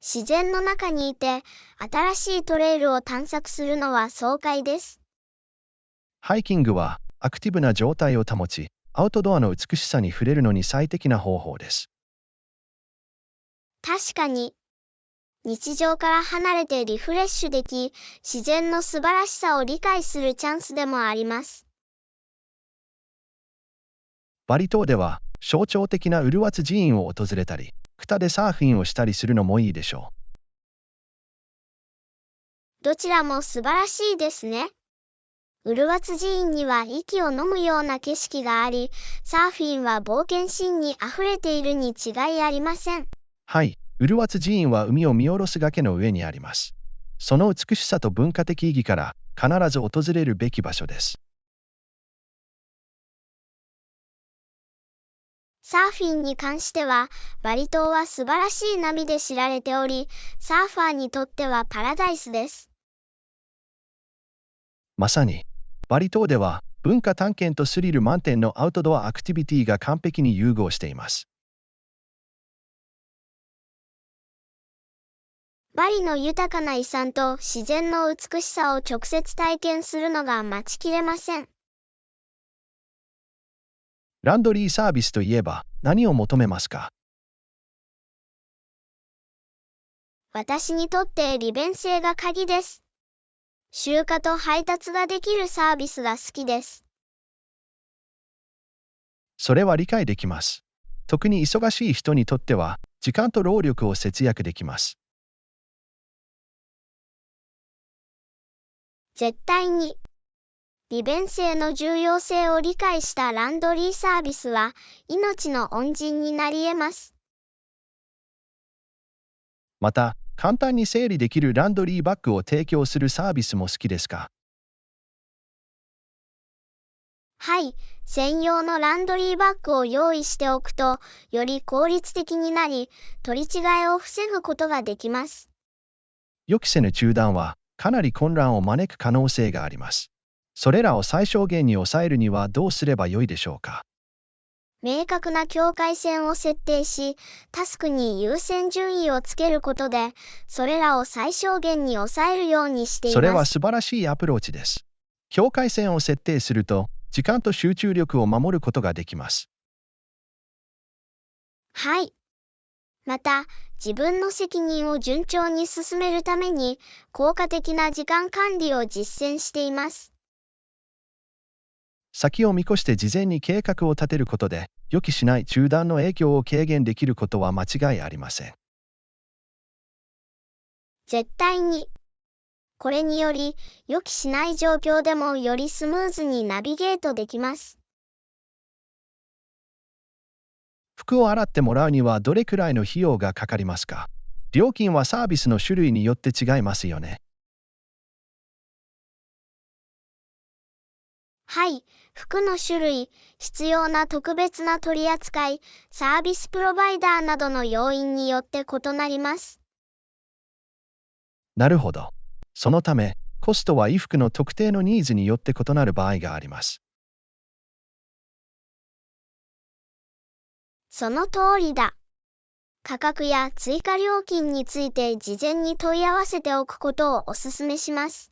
自然の中にいて、新しいトレイルを探索するのは爽快です。ハイキングはアクティブな状態を保ち、アウトドアの美しさに触れるのに最適な方法です。確かに、日常から離れてリフレッシュでき、自然の素晴らしさを理解するチャンスでもあります。バリ島では象徴的なウルワツ寺院を訪れたり、クタでサーフィンをしたりするのもいいでしょどちらも素晴らしいですね。ウルワツ寺院には息を飲むような景色があり、サーフィンは冒険心にあふれているに違いありません。はい、ウルワツ寺院は海を見下ろす崖の上にあります。その美しさと文化的意義から必ず訪れるべき場所です。サーフィンに関しては、バリ島は素晴らしい波で知られており、サーファーにとってはパラダイスです。まさに、バリ島では文化探検とスリル満点のアウトドアアクティビティが完璧に融合しています。バリの豊かな遺産と自然の美しさを直接体験するのが待ちきれません。ランドリーサービスといえば何を求めますか？私にとって利便性が鍵です。集荷と配達ができるサービスが好きです。それは理解できます。特に忙しい人にとっては時間と労力を節約できます。絶対に。利便性の重要性を理解したランドリーサービスは命の恩人になり得ます。また、簡単に整理できるランドリーバッグを提供するサービスも好きですか？はい、専用のランドリーバッグを用意しておくと、より効率的になり、取り違えを防ぐことができます。予期せぬ中断はかなり混乱を招く可能性があります。それらを最小限に抑えるにはどうすればよいでしょうか？明確な境界線を設定し、タスクに優先順位をつけることで、それらを最小限に抑えるようにしています。それは素晴らしいアプローチです。境界線を設定すると、時間と集中力を守ることができます。はい。また、自分の責任を順調に進めるために、効果的な時間管理を実践しています。先を見越して事前に計画を立てることで、予期しない中断の影響を軽減できることは間違いありません。絶対に。これにより、予期しない状況でもよりスムーズにナビゲートできます。服を洗ってもらうにはどれくらいの費用がかかりますか？料金はサービスの種類によって違いますよね。はい、服の種類、必要な特別な取り扱い、サービスプロバイダーなどの要因によって異なります。なるほど。そのため、コストは衣服の特定のニーズによって異なる場合があります。その通りだ。価格や追加料金について事前に問い合わせておくことをお勧めします。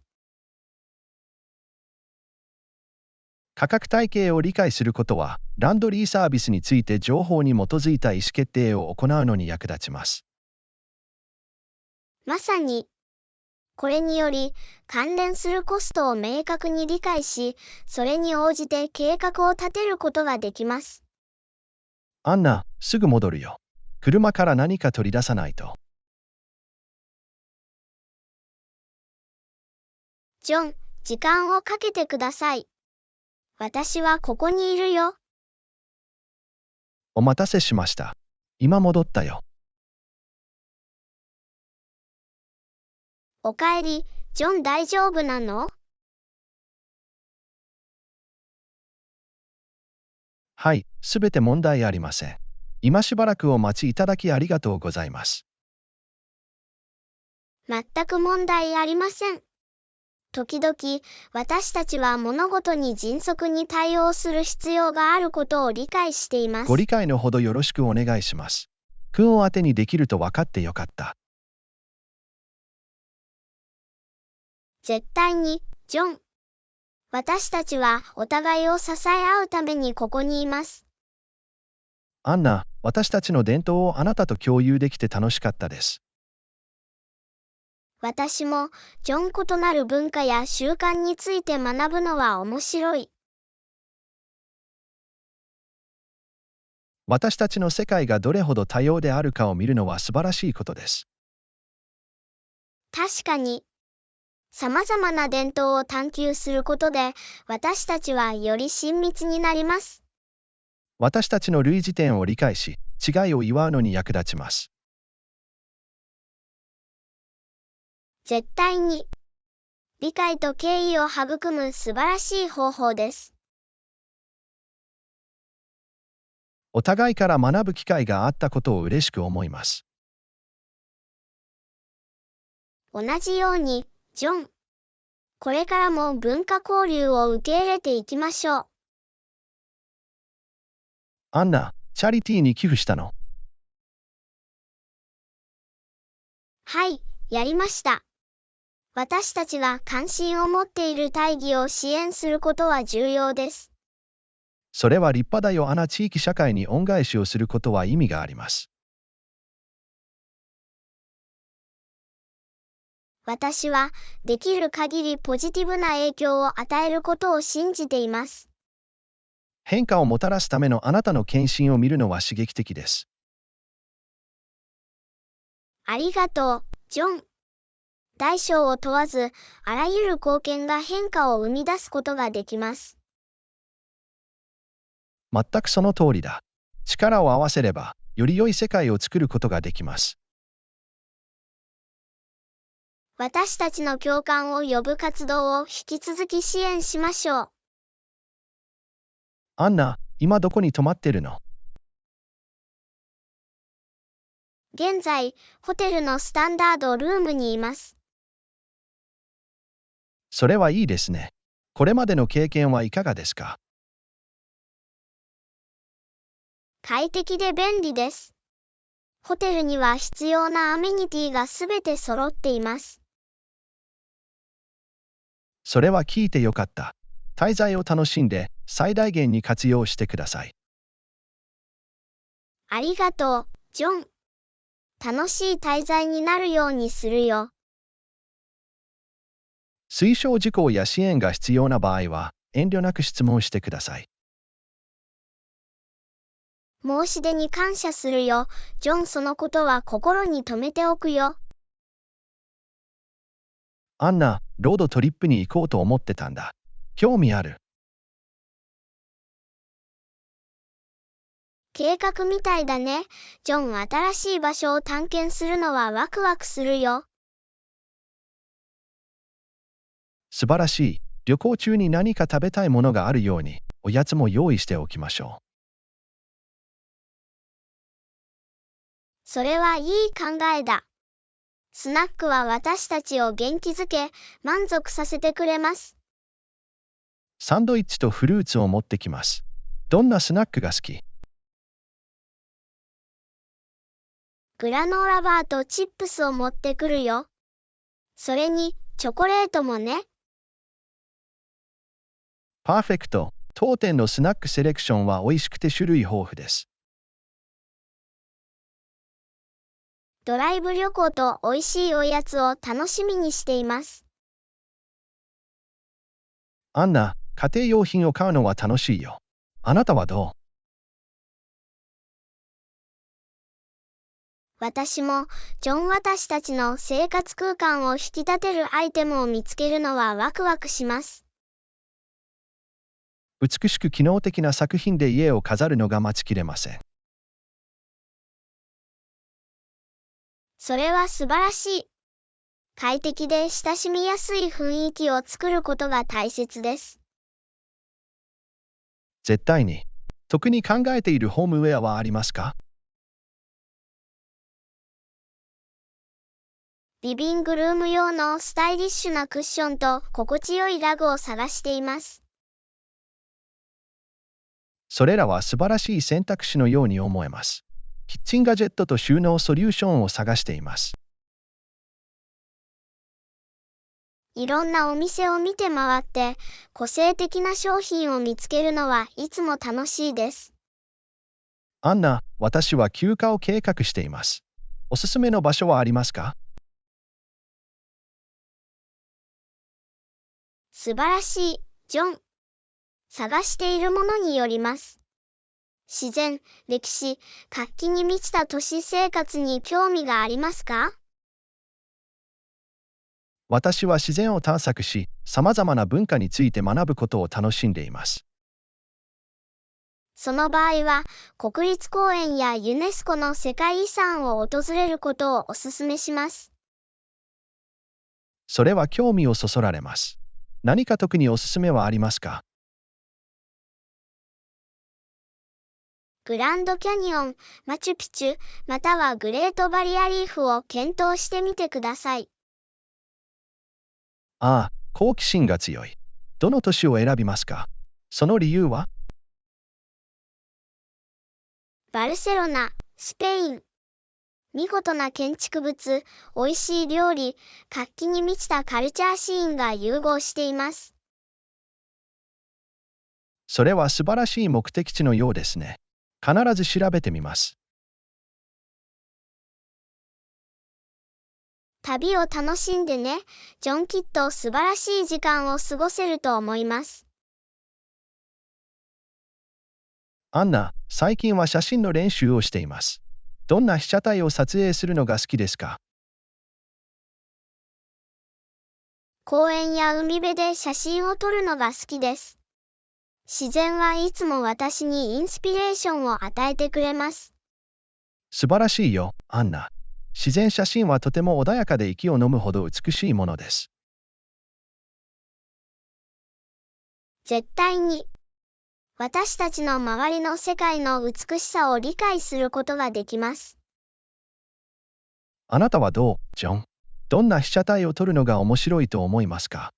価格体系を理解することは、ランドリーサービスについて情報に基づいた意思決定を行うのに役立ちます。まさに、これにより、関連するコストを明確に理解し、それに応じて計画を立てることができます。アンナ、すぐ戻るよ。車から何か取り出さないと。ジョン、時間をかけてください。私はここにいるよ。お待たせしました。今戻ったよ。おかえり、ジョン大丈夫なの？はい、すべて問題ありません。今しばらくお待ちいただきありがとうございます。全く問題ありません。時々、私たちは物事に迅速に対応する必要があることを理解しています。ご理解のほどよろしくお願いします。君を当てにできると分かってよかった。絶対に、ジョン。私たちはお互いを支え合うためにここにいます。アンナ、私たちの伝統をあなたと共有できて楽しかったです。私も、ジョン異なる文化や習慣について学ぶのは面白い。私たちの世界がどれほど多様であるかを見るのは素晴らしいことです。確かに、様々な伝統を探求することで、私たちはより親密になります。私たちの類似点を理解し、違いを祝うのに役立ちます。絶対に、理解と敬意を育む素晴らしい方法です。お互いから学ぶ機会があったことを嬉しく思います。同じように、ジョン。これからも文化交流を受け入れていきましょう。アンナ、チャリティーに寄付したの？はい、やりました。私たちが関心を持っている大義を支援することは重要です。それは立派だよ。アナ、地域社会に恩返しをすることは意味があります。私は、できる限りポジティブな影響を与えることを信じています。変化をもたらすためのあなたの献身を見るのは刺激的です。ありがとう、ジョン。大小を問わず、あらゆる貢献が変化を生み出すことができます。全くその通りだ。力を合わせれば、より良い世界を作ることができます。私たちの共感を呼ぶ活動を引き続き支援しましょう。アンナ、今どこに泊まってるの？現在、ホテルのスタンダードルームにいます。それはいいですね。これまでの経験はいかがですか？快適で便利です。ホテルには必要なアメニティがすべて揃っています。それは聞いてよかった。滞在を楽しんで、最大限に活用してください。ありがとう、ジョン。楽しい滞在になるようにするよ。推奨事項や支援が必要な場合は、遠慮なく質問してください。申し出に感謝するよ、ジョン。そのことは心に留めておくよ。アンナ、ロードトリップに行こうと思ってたんだ。興味ある？計画みたいだね。ジョン、新しい場所を探検するのはワクワクするよ。素晴らしい。旅行中に何か食べたいものがあるように、おやつも用意しておきましょう。それはいい考えだ。スナックは私たちを元気づけ、満足させてくれます。サンドイッチとフルーツを持ってきます。どんなスナックが好き？グラノーラバーとチップスを持ってくるよ。それに、チョコレートもね。パーフェクト。当店のスナックセレクションは美味しくて種類豊富です。ドライブ旅行と美味しいおやつを楽しみにしています。アンナ、家庭用品を買うのは楽しいよ。あなたはどう？私も、私たちの生活空間を引き立てるアイテムを見つけるのはワクワクします。美しく機能的な作品で家を飾るのが待ちきれません。それは素晴らしい。快適で親しみやすい雰囲気を作ることが大切です。絶対に。特に考えているホームウェアはありますか？リビングルーム用のスタイリッシュなクッションと心地よいラグを探しています。それらは素晴らしい選択肢のように思えます。キッチンガジェットと収納ソリューションを探しています。いろんなお店を見て回って、個性的な商品を見つけるのはいつも楽しいです。アンナ、私は休暇を計画しています。おすすめの場所はありますか？素晴らしい、ジョン。探しているものによります。自然、歴史、活気に満ちた都市生活に興味がありますか？私は自然を探索し、さまざまな文化について学ぶことを楽しんでいます。その場合は、国立公園やユネスコの世界遺産を訪れることをお勧めします。それは興味をそそられます。何か特におすすめはありますか？グランドキャニオン、マチュピチュ、またはグレートバリアリーフを検討してみてください。ああ、好奇心が強い。どの都市を選びますか？その理由は？バルセロナ、スペイン。見事な建築物、美味しい料理、活気に満ちたカルチャーシーンが融合しています。それは素晴らしい目的地のようですね。必ず調べてみます。旅を楽しんでね。ジョン、きっと素晴らしい時間を過ごせると思います。アンナ、最近は写真の練習をしています。どんな被写体を撮影するのが好きですか？公園や海辺で写真を撮るのが好きです。自然はいつも私にインスピレーションを与えてくれます。素晴らしいよ、アンナ。自然写真はとても穏やかで息を飲むほど美しいものです。絶対に。私たちの周りの世界の美しさを理解することができます。あなたはどう、ジョン？どんな被写体を撮るのが面白いと思いますか？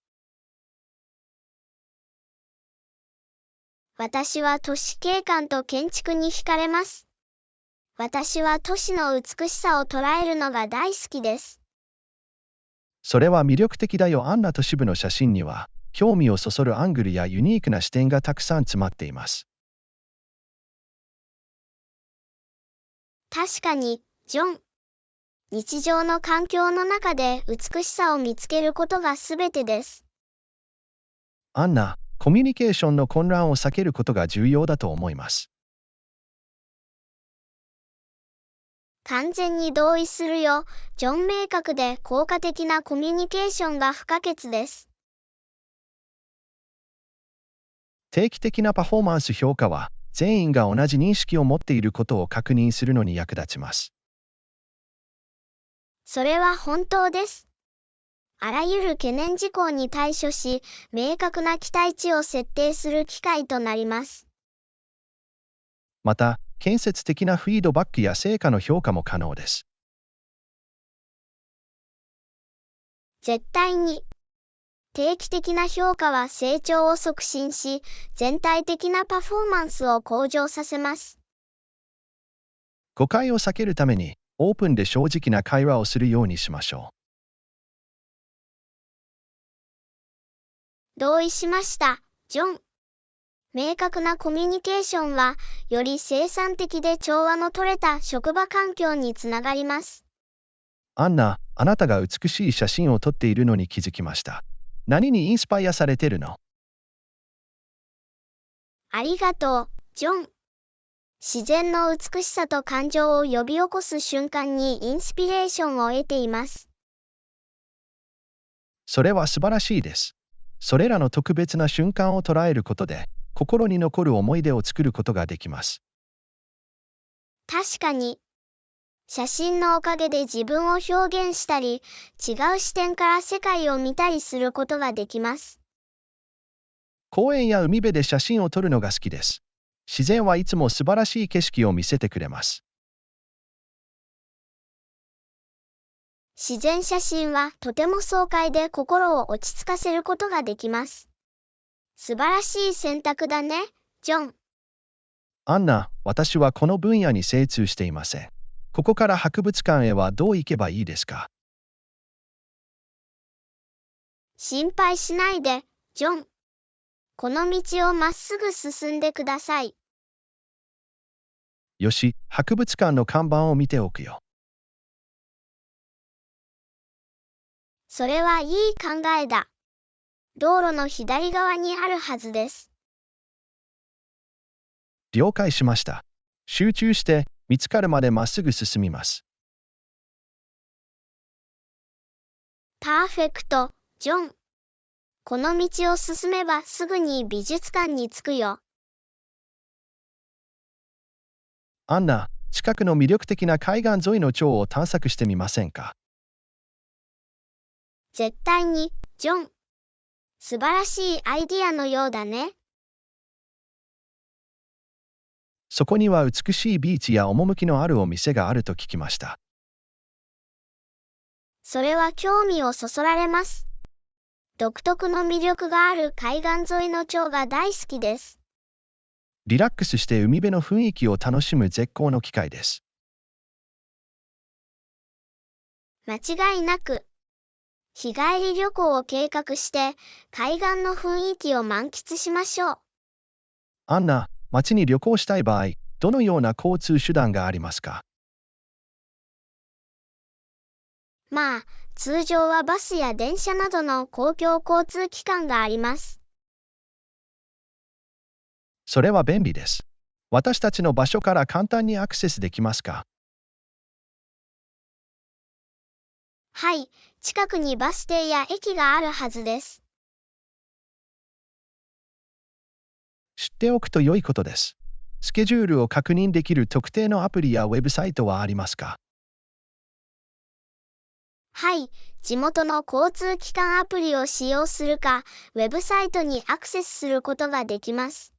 私は都市景観と建築に惹かれます。私は都市の美しさを捉えるのが大好きです。それは魅力的だよ。アンナ都市部の写真には、興味をそそるアングルやユニークな視点がたくさん詰まっています。確かに、ジョン。日常の環境の中で美しさを見つけることがすべてです。アンナ、コミュニケーションの混乱を避けることが重要だと思います。完全に同意するよ。ジョン、明確で効果的なコミュニケーションが不可欠です。定期的なパフォーマンス評価は、全員が同じ認識を持っていることを確認するのに役立ちます。それは本当です。あらゆる懸念事項に対処し、明確な期待値を設定する機会となります。また、建設的なフィードバックや成果の評価も可能です。絶対に。定期的な評価は成長を促進し、全体的なパフォーマンスを向上させます。誤解を避けるために、オープンで正直な会話をするようにしましょう。同意しました、ジョン。明確なコミュニケーションは、より生産的で調和の取れた職場環境につながります。アンナ、あなたが美しい写真を撮っているのに気づきました。何にインスパイアされてるの？ありがとう、ジョン。自然の美しさと感情を呼び起こす瞬間にインスピレーションを得ています。それは素晴らしいです。それらの特別な瞬間を捉えることで、心に残る思い出を作ることができます。確かに。写真のおかげで自分を表現したり、違う視点から世界を見たりすることができます。公園や海辺で写真を撮るのが好きです。自然はいつも素晴らしい景色を見せてくれます。自然写真はとても爽快で心を落ち着かせることができます。素晴らしい選択だね、ジョン。アンナ、私はこの分野に精通していません。ここから博物館へはどう行けばいいですか？心配しないで、ジョン。この道をまっすぐ進んでください。よし、博物館の看板を見ておくよ。それはいい考えだ。道路の左側にあるはずです。了解しました。集中して見つかるまでまっすぐ進みます。パーフェクト、ジョン。この道を進めばすぐに美術館に着くよ。アンナ、近くの魅力的な海岸沿いの町を探索してみませんか？絶対に、ジョン。素晴らしいアイディアのようだね。そこには美しいビーチや趣のあるお店があると聞きました。それは興味をそそられます。独特の魅力がある海岸沿いの町が大好きです。リラックスして海辺の雰囲気を楽しむ絶好の機会です。間違いなく。日帰り旅行を計画して、海岸の雰囲気を満喫しましょう。アンナ、街に旅行したい場合、どのような交通手段がありますか？まあ、通常はバスや電車などの公共交通機関があります。それは便利です。私たちの場所から簡単にアクセスできますか？はい、近くにバス停や駅があるはずです。知っておくと良いことです。スケジュールを確認できる特定のアプリやウェブサイトはありますか？はい、地元の交通機関アプリを使用するか、ウェブサイトにアクセスすることができます。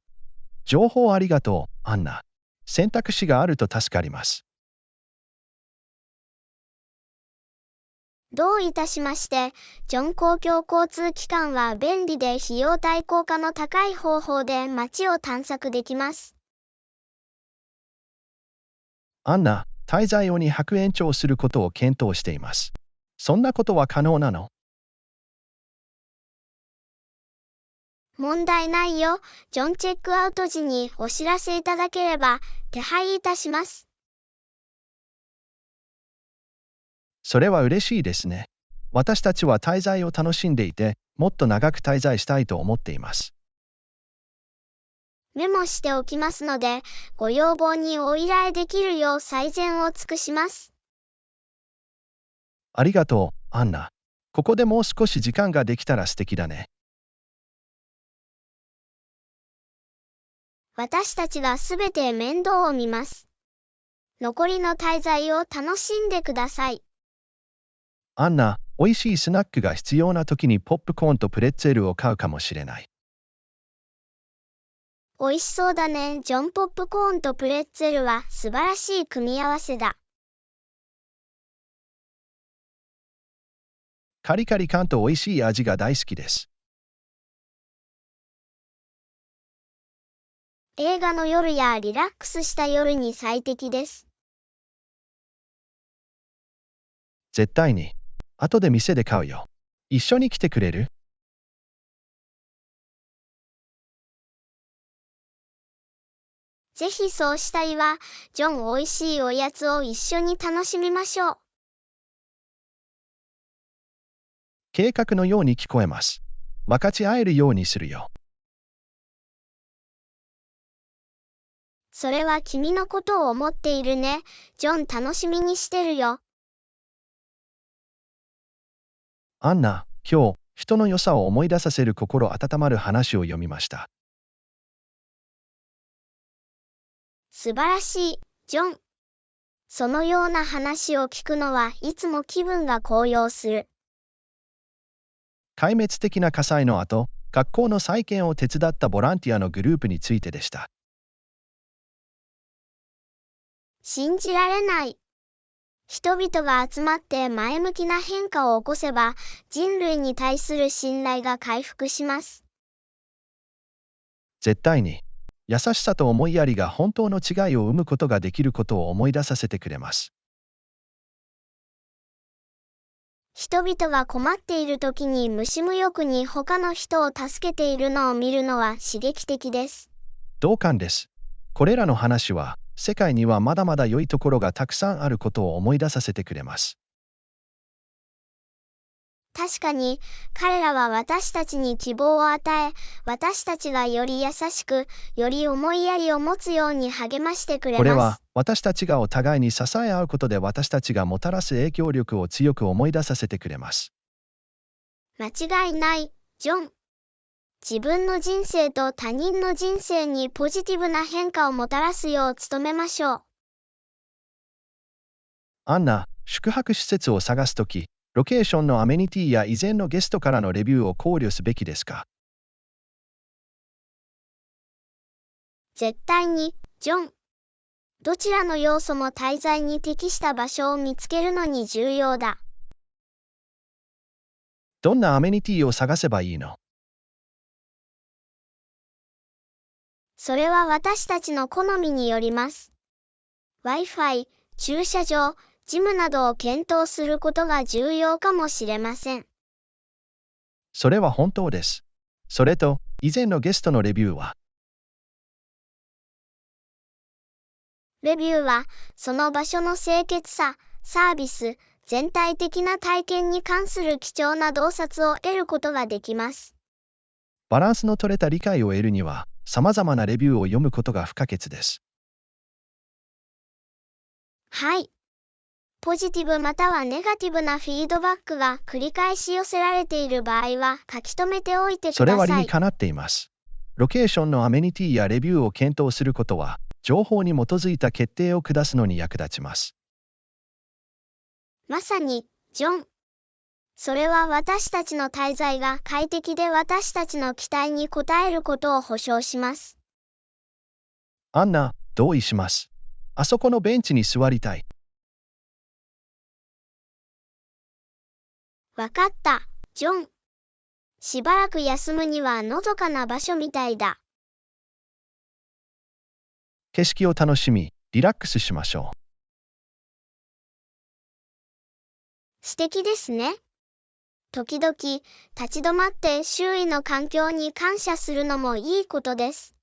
情報ありがとう、アンナ。選択肢があると助かります。どういたしまして、ジョン公共交通機関は便利で費用対効果の高い方法で街を探索できます。アンナ、滞在を2泊延長することを検討しています。そんなことは可能なの？問題ないよ。ジョンチェックアウト時にお知らせいただければ、手配いたします。それは嬉しいですね。私たちは滞在を楽しんでいて、もっと長く滞在したいと思っています。メモしておきますので、ご要望にお依頼できるよう最善を尽くします。ありがとう、アンナ。ここでもう少し時間ができたら素敵だね。私たちがすべて面倒を見ます。残りの滞在を楽しんでください。アンナ、美味しいスナックが必要な時にポップコーンとプレッツェルを買うかもしれない。美味しそうだね。ジョン。ポップコーンとプレッツェルは素晴らしい組み合わせだ。カリカリ感と美味しい味が大好きです。映画の夜やリラックスした夜に最適です。絶対に。後で店で買うよ。一緒に来てくれる？ぜひそうしたいわ。ジョン。美味しいおやつを一緒に楽しみましょう。計画のように聞こえます。分かち合えるようにするよ。それは君のことを思っているね。ジョン。楽しみにしてるよ。アンナ、今日、人の良さを思い出させる心温まる話を読みました。素晴らしい、ジョン。そのような話を聞くのはいつも気分が高揚する。壊滅的な火災の後、学校の再建を手伝ったボランティアのグループについてでした。信じられない。人々が集まって前向きな変化を起こせば、人類に対する信頼が回復します。絶対に。優しさと思いやりが本当の違いを生むことができることを思い出させてくれます。人々が困っている時に無視無欲に他の人を助けているのを見るのは刺激的です。同感です。これらの話は、世界にはまだまだ良いところがたくさんあることを思い出させてくれます。確かに、彼らは私たちに希望を与え、私たちがより優しく、より思いやりを持つように励ましてくれます。これは、私たちがお互いに支え合うことで私たちがもたらす影響力を強く思い出させてくれます。間違いない、ジョン。自分の人生と他人の人生にポジティブな変化をもたらすよう努めましょう。アンナ、宿泊施設を探すとき、ロケーションのアメニティや以前のゲストからのレビューを考慮すべきですか？絶対に、ジョン。どちらの要素も滞在に適した場所を見つけるのに重要だ。どんなアメニティを探せばいいの？それは私たちの好みによります。Wi-Fi、駐車場、ジムなどを検討することが重要かもしれません。それは本当です。それと、以前のゲストのレビューは？レビューは、その場所の清潔さ、サービス、全体的な体験に関する貴重な洞察を得ることができます。バランスの取れた理解を得るには、様々なレビューを読むことが不可欠です。はい。ポジティブまたはネガティブなフィードバックが繰り返し寄せられている場合は書き留めておいてください。それは理にかなっています。ロケーションのアメニティやレビューを検討することは、情報に基づいた決定を下すのに役立ちます。まさに、ジョン。それは私たちの滞在が快適で私たちの期待に応えることを保証します。アンナ、同意します。あそこのベンチに座りたい。わかった、ジョン。しばらく休むにはのどかな場所みたいだ。景色を楽しみ、リラックスしましょう。素敵ですね。時々、立ち止まって周囲の環境に感謝するのもいいことです。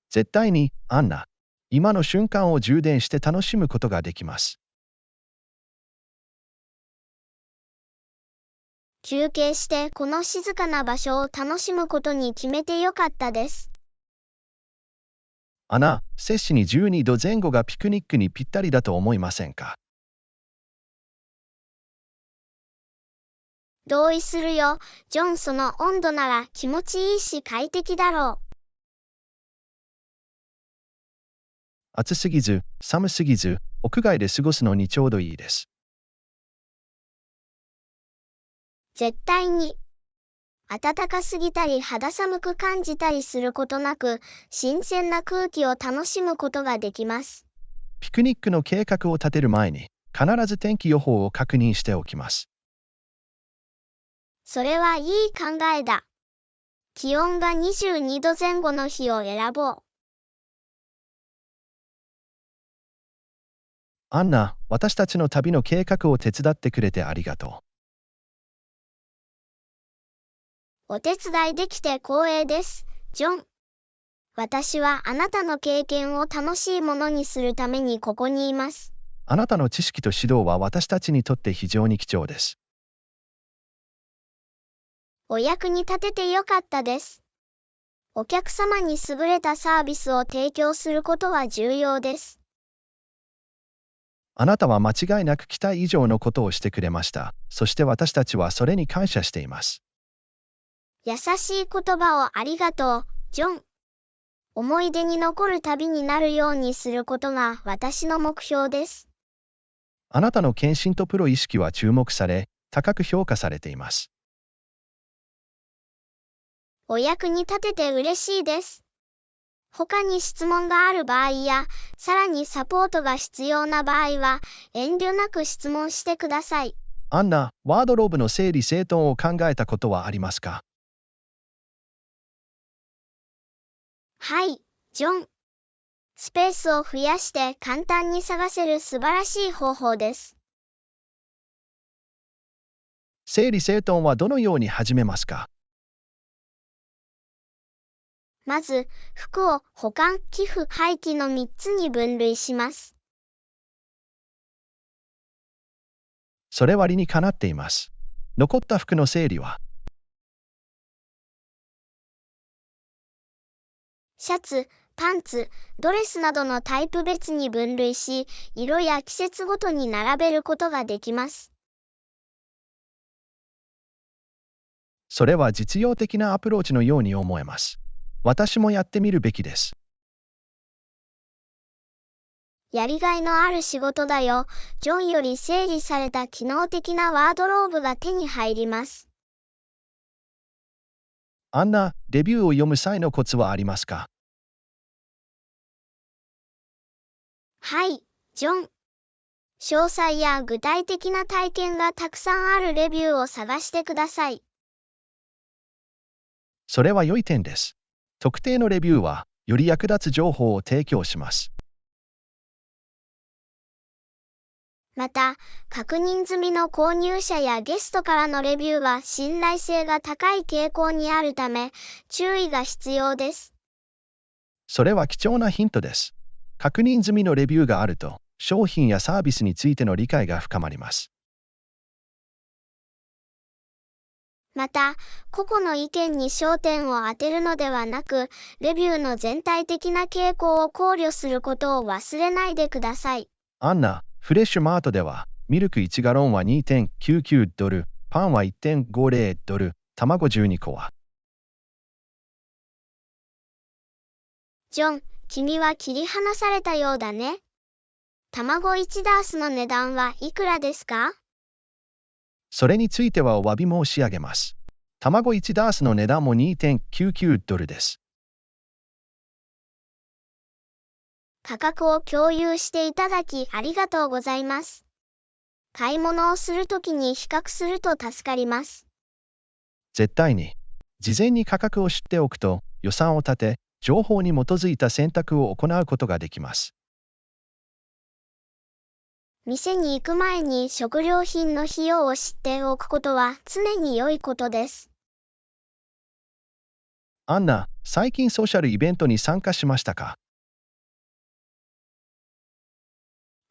絶対に、アンナ。今の瞬間を充電して楽しむことができます。休憩してこの静かな場所を楽しむことに決めてよかったです。アナ、摂氏に12度前後がピクニックにぴったりだと思いませんか？同意するよ、ジョン。その温度なら気持ちいいし快適だろう。暑すぎず、寒すぎず、屋外で過ごすのにちょうどいいです。絶対に。暖かすぎたり肌寒く感じたりすることなく、新鮮な空気を楽しむことができます。ピクニックの計画を立てる前に、必ず天気予報を確認しておきます。それはいい考えだ。気温が22度前後の日を選ぼう。アンナ、私たちの旅の計画を手伝ってくれてありがとう。お手伝いできて光栄です、ジョン。私はあなたの経験を楽しいものにするためにここにいます。あなたの知識と指導は私たちにとって非常に貴重です。お役に立ててよかったです。お客様に優れたサービスを提供することは重要です。あなたは間違いなく期待以上のことをしてくれました。そして私たちはそれに感謝しています。優しい言葉をありがとう、ジョン。思い出に残る旅になるようにすることが私の目標です。あなたの献身とプロ意識は注目され、高く評価されています。お役に立てて嬉しいです。他に質問がある場合や、さらにサポートが必要な場合は、遠慮なく質問してください。アンナ、ワードローブの整理整頓を考えたことはありますか？はい、ジョン。スペースを増やして簡単に探せる素晴らしい方法です。整理整頓はどのように始めますか？まず、服を保管、寄付、廃棄の3つに分類します。それは理にかなっています。残った服の整理は？シャツ、パンツ、ドレスなどのタイプ別に分類し、色や季節ごとに並べることができます。それは実用的なアプローチのように思えます。私もやってみるべきです。やりがいのある仕事だよ。ジョンより整理された機能的なワードローブが手に入ります。アンナ、レビューを読む際のコツはありますか？はい、ジョン。詳細や具体的な体験がたくさんあるレビューを探してください。それは良い点です。特定のレビューは、より役立つ情報を提供します。また、確認済みの購入者やゲストからのレビューは信頼性が高い傾向にあるため、注意が必要です。それは貴重なヒントです。確認済みのレビューがあると、商品やサービスについての理解が深まります。また、個々の意見に焦点を当てるのではなく、レビューの全体的な傾向を考慮することを忘れないでください。アンナ、フレッシュマートでは、ミルク1ガロンは $2.99 ドル、パンは $1.50 ドル、卵12個は。ジョン、君は切り離されたようだね。卵1ダースの値段はいくらですか？それについてはお詫び申し上げます。卵1ダースの値段も $2.99 ドルです。価格を共有していただきありがとうございます。買い物をするときに比較すると助かります。絶対に。事前に価格を知っておくと、予算を立て、情報に基づいた選択を行うことができます。店に行く前に食料品の費用を知っておくことは常に良いことです。アンナ、最近ソーシャルイベントに参加しましたか？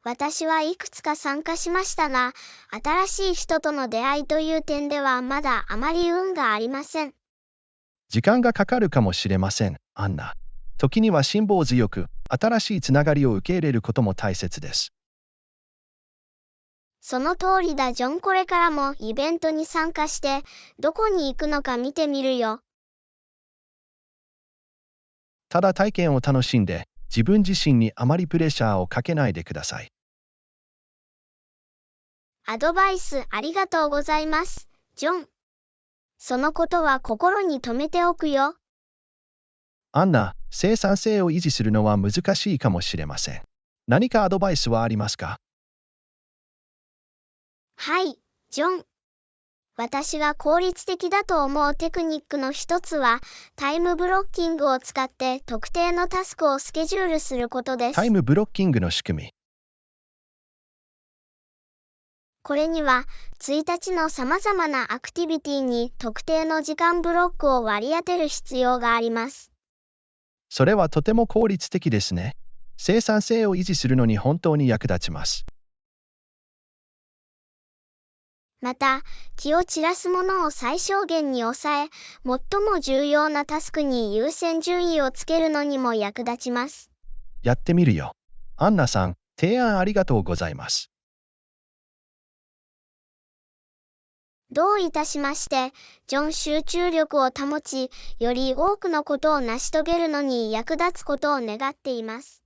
私はいくつか参加しましたが、新しい人との出会いという点ではまだあまり運がありません。時間がかかるかもしれません、アンナ。時には辛抱強く、新しいつながりを受け入れることも大切です。その通りだ、ジョン。これからもイベントに参加して、どこに行くのか見てみるよ。ただ体験を楽しんで、自分自身にあまりプレッシャーをかけないでください。アドバイスありがとうございます、ジョン。そのことは心に留めておくよ。アンナ、生産性を維持するのは難しいかもしれません。何かアドバイスはありますか？はい、ジョン。私が効率的だと思うテクニックの一つは、タイムブロッキングを使って特定のタスクをスケジュールすることです。タイムブロッキングの仕組み。これには、1日の様々なアクティビティに特定の時間ブロックを割り当てる必要があります。それはとても効率的ですね。生産性を維持するのに本当に役立ちます。また、気を散らすものを最小限に抑え、最も重要なタスクに優先順位をつけるのにも役立ちます。やってみるよ。アンナさん、提案ありがとうございます。どういたしまして、ジョン。集中力を保ち、より多くのことを成し遂げるのに役立つことを願っています。